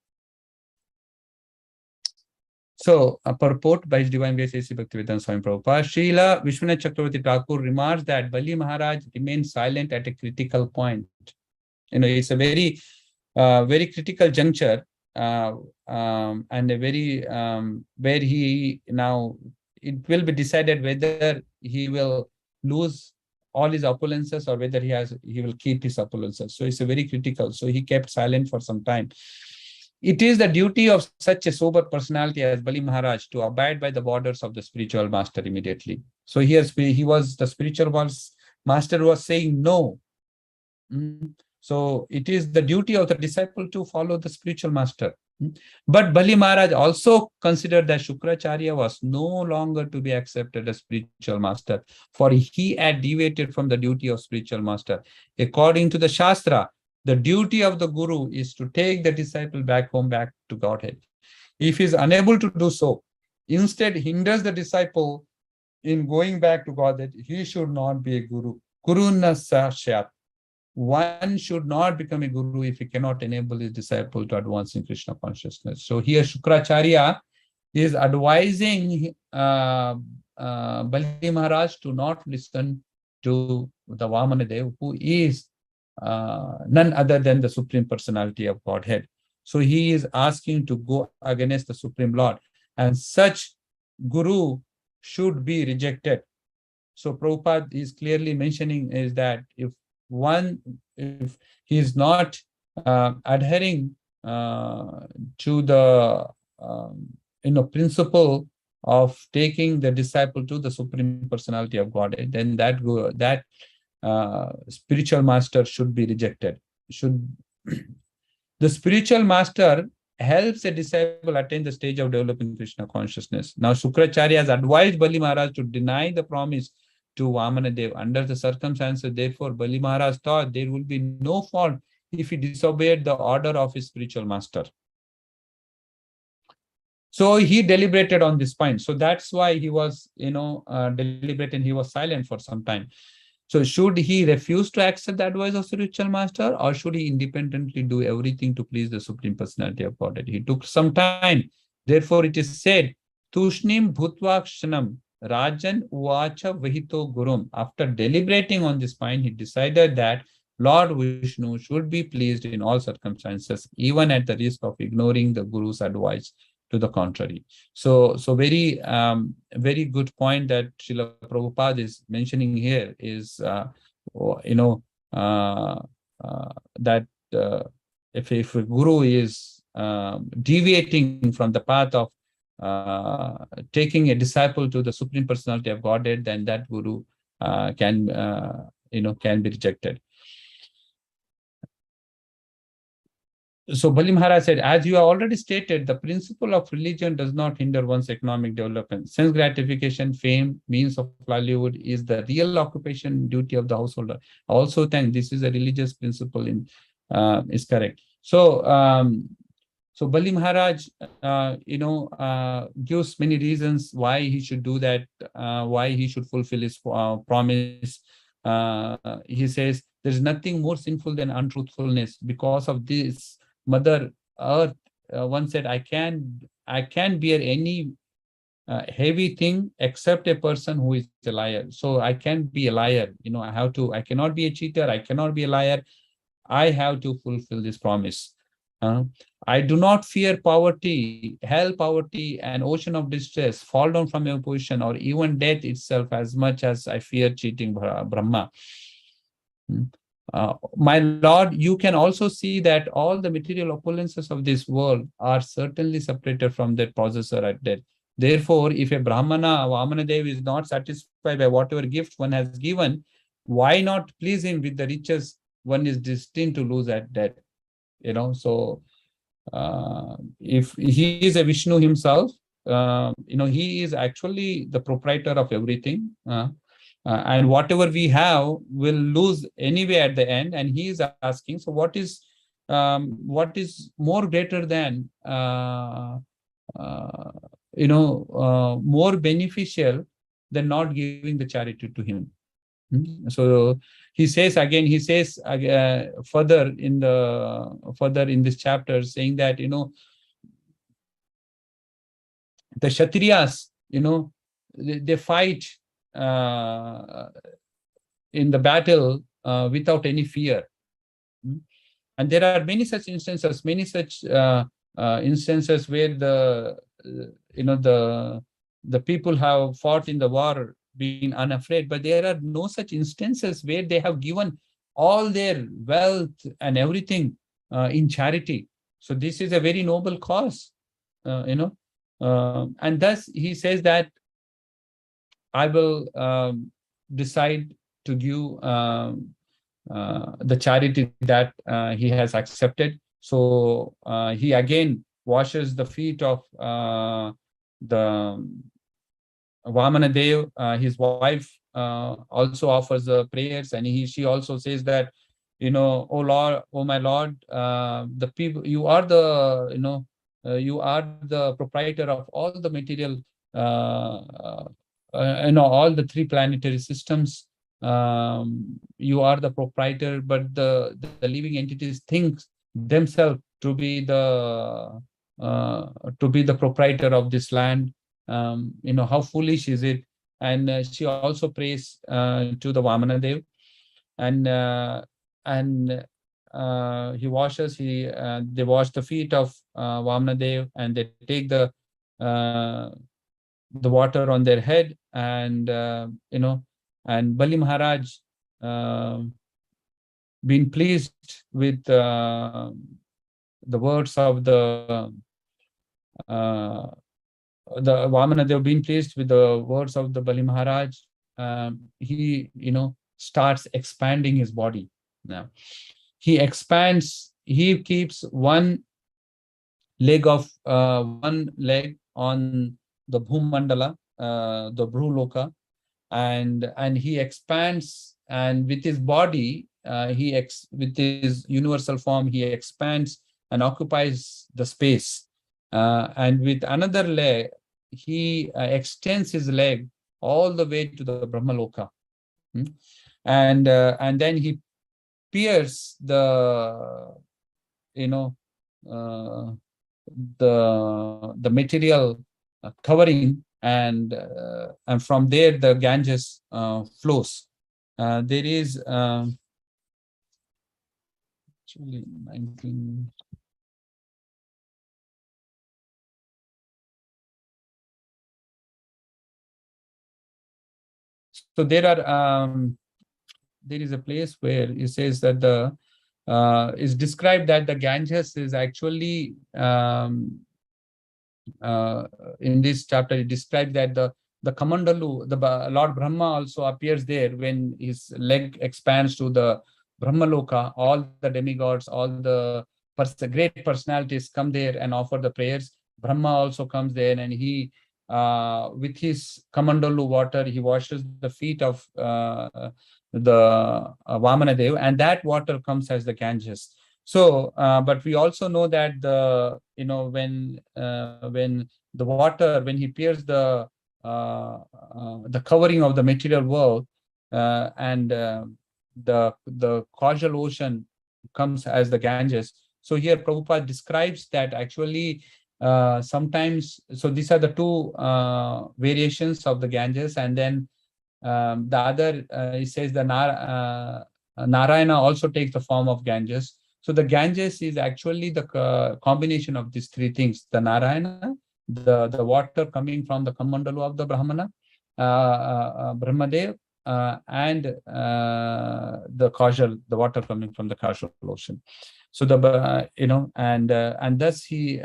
So, a purport by His Divine Grace A.C. Bhaktivedanta Swami Prabhupada, Srila Vishwanath Chakravarti Thakur remarks that Bali Maharaj remained silent at a critical point. It's a very critical juncture, and a very where he now it will be decided whether he will lose all his opulences or whether he will keep his opulences. So it's a very critical. So he kept silent for some time. It is the duty of such a sober personality as Bali Maharaj to abide by the borders of the spiritual master immediately. So here he was, the spiritual master was saying no. So it is the duty of the disciple to follow the spiritual master. But Bali Maharaj also considered that Shukracharya was no longer to be accepted as spiritual master, for he had deviated from the duty of spiritual master. According to the Shastra, the duty of the Guru is to take the disciple back home, back to Godhead. If he is unable to do so, instead hinders the disciple in going back to Godhead, he should not be a Guru. Guru na sakshat. One should not become a Guru if he cannot enable his disciple to advance in Krishna consciousness. So here Shukracharya is advising Bali Maharaj to not listen to the Vamanadev, who is none other than the Supreme Personality of Godhead. So he is asking to go against the Supreme Lord, and such Guru should be rejected. So Prabhupada is clearly mentioning is that if he is not adhering to the principle of taking the disciple to the Supreme Personality of Godhead, then that spiritual master should be rejected. The spiritual master helps a disciple attain the stage of developing Krishna consciousness. Now, Shukracharya has advised Bali Maharaj to deny the promise to Vamanadev. Under the circumstances, therefore, Bali Maharaj thought there will be no fault if he disobeyed the order of his spiritual master. So he deliberated on this point. So that's why he was, deliberate, and he was silent for some time. So should he refuse to accept the advice of spiritual master, or should he independently do everything to please the Supreme Personality of Godhead? He took some time. Therefore, it is said, Tushnim Bhutvakshanam Rajan Uvacha Vihito Gurum. After deliberating on this point, he decided that Lord Vishnu should be pleased in all circumstances, even at the risk of ignoring the Guru's advice to the contrary. So very good point that Srila Prabhupada is mentioning here is, uh, that if a guru is deviating from the path of taking a disciple to the Supreme Personality of Godhead, then that guru can be rejected. So Bali Maharaj said, as you have already stated, the principle of religion does not hinder one's economic development. Sense gratification, fame, means of livelihood is the real occupation duty of the householder. I also think this is a religious principle is correct. So Bali Maharaj, gives many reasons why he should do that, why he should fulfill his promise. He says, there is nothing more sinful than untruthfulness. Because of this, Mother Earth once said, I can bear any heavy thing except a person who is a liar. So I can't be a liar. I cannot be a cheater. I cannot be a liar. I have to fulfill this promise. I do not fear poverty, hell, poverty, an ocean of distress, fall down from your position, or even death itself, as much as I fear cheating Brahma. My Lord, you can also see that all the material opulences of this world are certainly separated from their possessor at death. Therefore, if a Brahmana, Vamanadev, is not satisfied by whatever gift one has given, why not please him with the riches one is destined to lose at death? So if he is a Vishnu himself, he is actually the proprietor of everything. And whatever we have will lose anyway at the end. And he is asking, so what is more greater than, more beneficial than not giving the charity to him? So he says further in this chapter, saying that, the Kshatriyas, they fight in the battle without any fear. And there are many such instances, where the people have fought in the war being unafraid, but there are no such instances where they have given all their wealth and everything in charity. So this is a very noble cause, and thus he says that I will decide to give the charity that he has accepted. So he again washes the feet of the Vamanadev. His wife also offers the prayers, and she also says that, oh Lord, oh my Lord, the people, you are the proprietor of all the material, all the three planetary systems. You are the proprietor, but the living entities think themselves to be the proprietor of this land. How foolish is it? And she also prays to the Vamanadev, and they wash the feet of Vamanadev, and they take the water on their head, and and Bali Maharaj been pleased with the words of the Vamanadev, been pleased with the words of the Bali Maharaj. He starts expanding his body. Now he expands. He keeps one leg on the Bhumandala, the Bhruloka, and he expands, and with his body, with his universal form, he expands and occupies the space. And with another leg, he extends his leg all the way to the Brahmaloka. And then he pierces the material covering and from there the Ganges flows. There is actually 19. So there is a place where it says that the is described that the Ganges is actually in this chapter. It describes that the Kamandalu, Lord Brahma also appears there when his leg expands to the Brahmaloka. All the demigods, all the great personalities come there and offer the prayers. Brahma also comes there, and he with his Kamandalu water, he washes the feet of the Vamanadev, and that water comes as the Ganges. So, but we also know that when the water, when he pierces the covering of the material world, and the causal ocean comes as the Ganges. So here Prabhupada describes that actually sometimes, so these are the two variations of the Ganges, and then the other, he says the Narayana also takes the form of Ganges. So the Ganges is actually the combination of these three things: the Narayana, the water coming from the Kamandalu of the Brahmana, Brahmadev, and the causal, the water coming from the causal ocean. So and thus he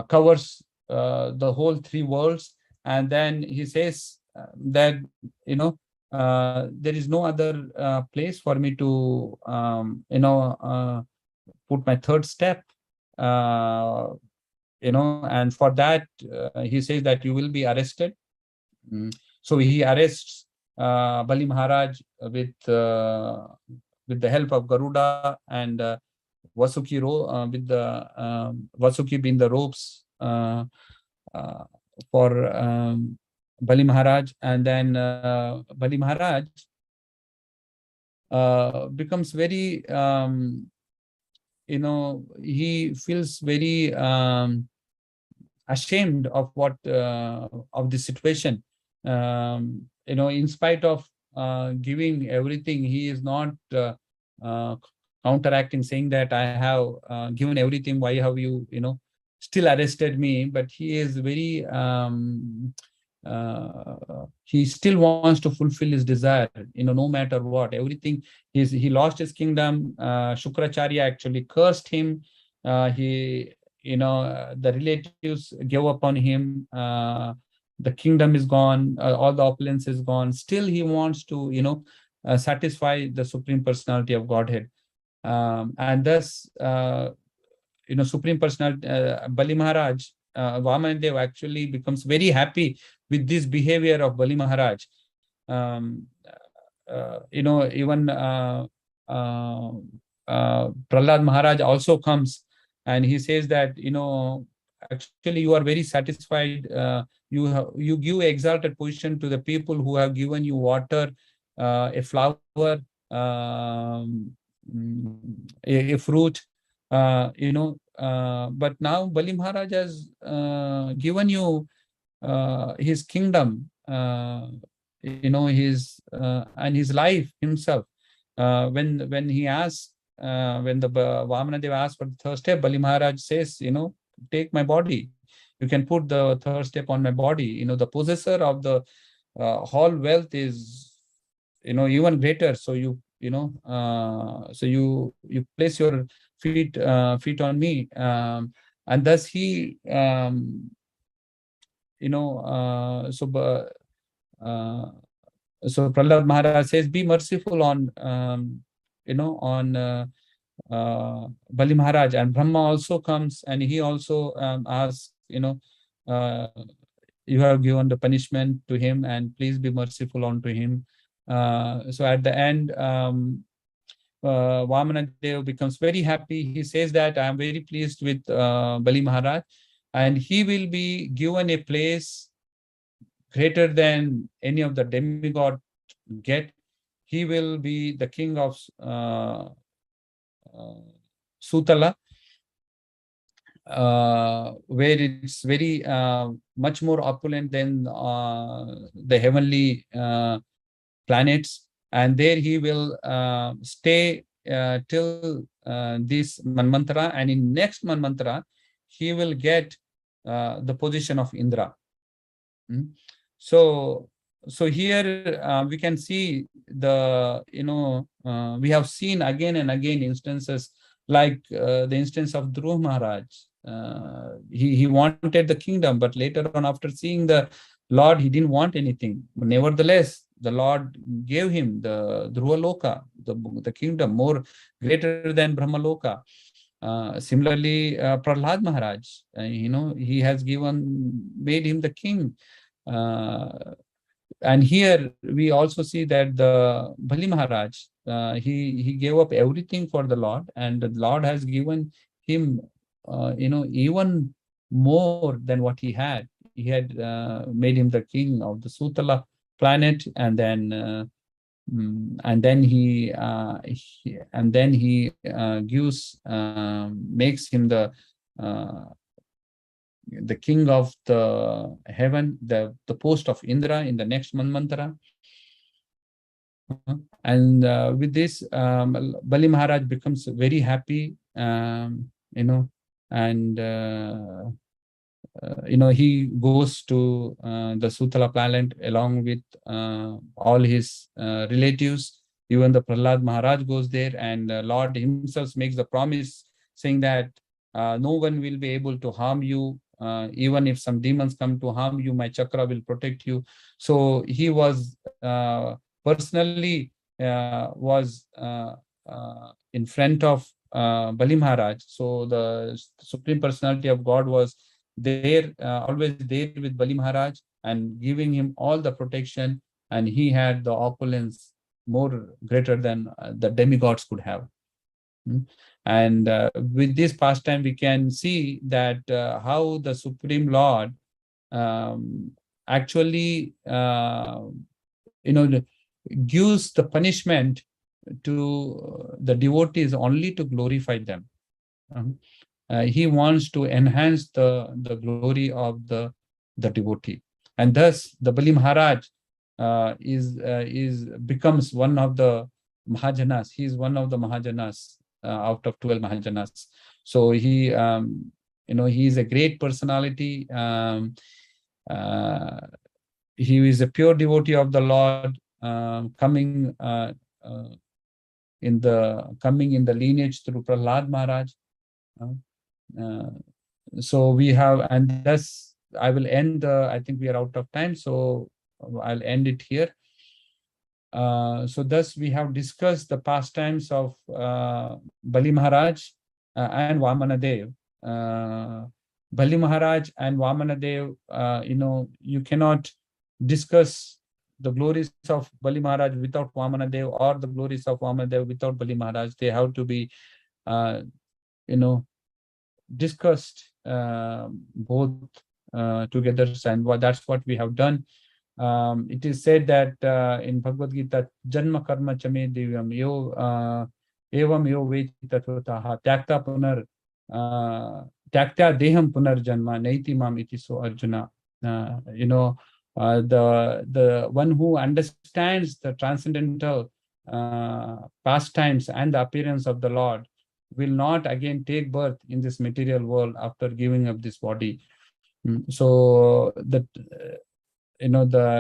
covers the whole three worlds, and then he says that there is no other place for me to put my third step, and for that he says that you will be arrested. So he arrests Bali Maharaj with the help of Garuda and Vasuki with the Vasuki being the ropes for Bali Maharaj, and then Bali Maharaj becomes very he feels very ashamed of what of the situation. In spite of giving everything, he is not counteracting, saying that I have given everything. Why have you still arrested me? But he is very he still wants to fulfill his desire, no matter what. Everything, he lost his kingdom. Shukracharya actually cursed him. The relatives gave up on him. The kingdom is gone. All the opulence is gone. Still, he wants to, satisfy the Supreme Personality of Godhead. And thus, Supreme Personality, Bali Maharaj, Vamanadev actually becomes very happy with this behavior of Bali Maharaj. Even Prahlad Maharaj also comes, and he says that actually you are very satisfied. You give exalted position to the people who have given you water, a flower, a fruit, but now Bali Maharaj has given you his kingdom, his and his life himself. When he asks, when the Vamanadev asks for the third step, Bali Maharaj says, take my body. You can put the third step on my body. The possessor of the whole wealth is, even greater. So you place your feet on me, and thus he so Prahlad Maharaj says, be merciful on Bali Maharaj. And Brahma also comes, and he also asks, you have given the punishment to him, and please be merciful unto him. So at the end, Vamanadev becomes very happy. He says that I am very pleased with Bali Maharaj, and he will be given a place greater than any of the demigod get. He will be the king of Sutala. where it's very much more opulent than the heavenly planets, and there he will stay till this Manvantara, and in next Manvantara he will get the position of Indra. So here we can see the, we have seen again and again instances like the instance of Dhruv Maharaj. He wanted the kingdom, but later on, after seeing the Lord, he didn't want anything. But nevertheless, the Lord gave him the Dhruva Loka, the kingdom more greater than Brahma Loka. Similarly, Prahlad Maharaj, he has made him the king. And here we also see that the Bali Maharaj, he gave up everything for the Lord, and the Lord has given him, even more than what he had. He had made him the king of the Sutala planet, and then he gives makes him the king of the heaven, the post of Indra in the next Manvantara. And with this, Bali Maharaj becomes very happy, and he goes to the Sutala planet along with all his relatives. Even the Prahlad Maharaj goes there, and Lord himself makes the promise saying that no one will be able to harm you. Even if some demons come to harm you, my chakra will protect you. So he was personally was in front of Bali Maharaj. So the Supreme Personality of God was there, always there with Bali Maharaj, and giving him all the protection, and he had the opulence more greater than the demigods could have. And with this pastime, we can see that how the Supreme Lord actually, gives the punishment to the devotees only to glorify them. He wants to enhance the glory of the devotee, and thus the Bali Maharaj becomes one of the Mahajanas. He is one of the Mahajanas out of 12 Mahajanas. So he is a great personality. He is a pure devotee of the Lord, coming in the lineage through Prahlad Maharaj. So we have, and thus I will end. I think we are out of time, so I'll end it here. So thus we have discussed the pastimes of Bali Maharaj and Vamanadev. Bali Maharaj and Vamanadev, you cannot discuss the glories of Bali Maharaj without Vamanadev, or the glories of Vamanadev without Bali Maharaj. They have to be, discussed both together, and that's what we have done. It is said that in Bhagavad Gita, Janma Karma Chame Divyam Yo Evam Yo Veti Tatvotaha Tyakta Punar Tyakta Deham Punar Janma Naiti Mam Iti So Arjuna. The one who understands the transcendental pastimes and the appearance of the Lord will not again take birth in this material world after giving up this body. So the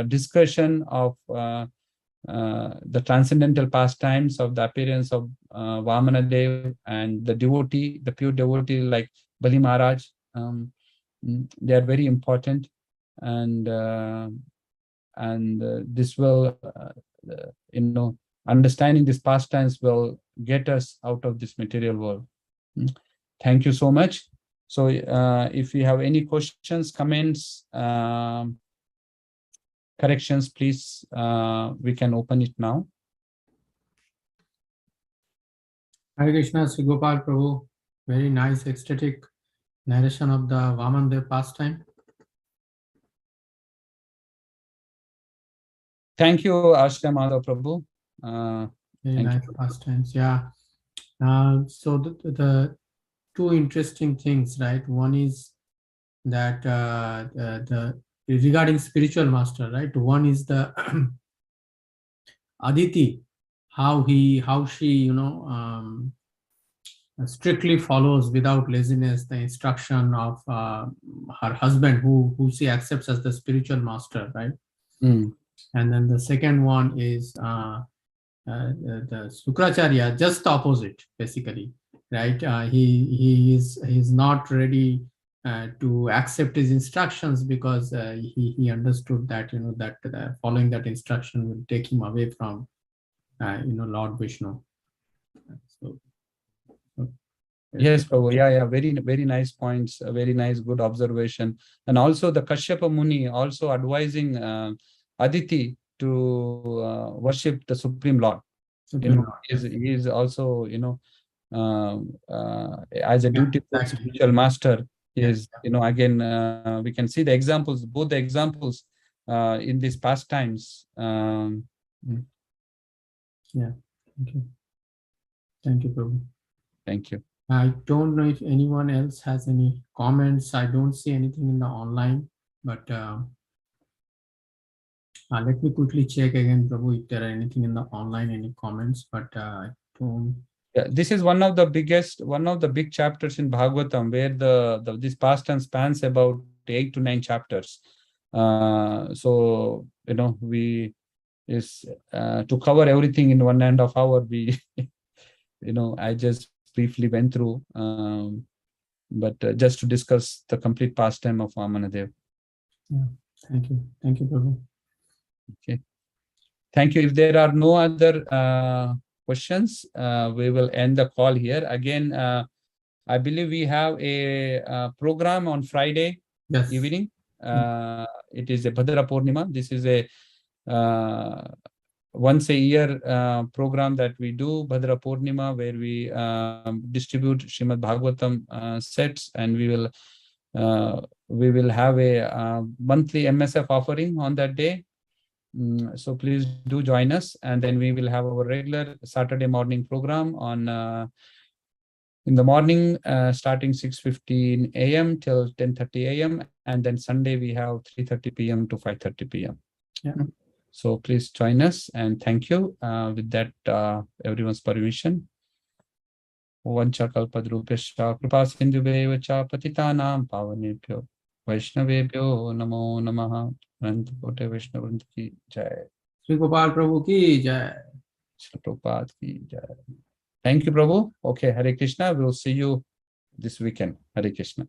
discussion of the transcendental pastimes of the appearance of Vamanadev and the devotee, the pure devotee like Bali Maharaj, they are very important, and this will, understanding these pastimes will get us out of this material world. Thank you so much. So if you have any questions, comments, corrections, please, we can open it now. Hare Krishna, Shri Gopal Prabhu. Very nice ecstatic narration of the Vamanadev pastime. Thank you, Ashram Madhav Prabhu. Very nice pastimes, yeah. So the two interesting things, right? One is that the regarding spiritual master, right? One is the Aditi, how she, strictly follows without laziness the instruction of her husband, who she accepts as the spiritual master, right? Mm. And then the second one is the Sukracharya, just the opposite, basically, right? He's not ready to accept his instructions because he understood that that following that instruction will take him away from Lord Vishnu. So, Yes, Prabhu. Yeah. Very nice points. A very nice, good observation. And also the Kashyapa Muni also advising Aditi to worship the Supreme Lord. Supreme He is also, as a dutiful exactly. spiritual master, Yeah. is, again, we can see the examples, both the examples in these pastimes. Yeah. Thank you. Thank you, Prabhu. Thank you. I don't know if anyone else has any comments. I don't see anything in the online, but let me quickly check again, Prabhu, if there are anything in the online, any comments, but I don't. Yeah, this is one of the big chapters in Bhagavatam, where this pastime spans about 8 to 9 chapters. So we is to cover everything in 1.5 hours. We, I just briefly went through, but just to discuss the complete pastime of Vamanadev. Yeah, thank you, Prabhu. Okay, thank you. If there are no other questions, we will end the call here. Again, I believe we have a program on Friday evening. It is a Bhadra Purnima. This is a once a year program that we do, Bhadra Purnima, where we distribute Srimad Bhagavatam sets, and we will have a monthly MSF offering on that day. So please do join us, and then we will have our regular Saturday morning program on in the morning, starting 6:15 a.m. till 10:30 a.m. And then Sunday we have 3:30 p.m. to 5:30 p.m. Yeah. So please join us, and thank you. With that, everyone's permission. Vancha kalpadrupescha kripa sindhubheva cha patitanam pavanebhyo vaishnavebhyo namo namaha. Ananta Kote Vaishnava Vrinda ki jai. Shri Gopal Prabhu ki jai. Shri Prabhupada ki jai. Thank you, Prabhu. Okay, Hare Krishna. We'll see you this weekend. Hare Krishna.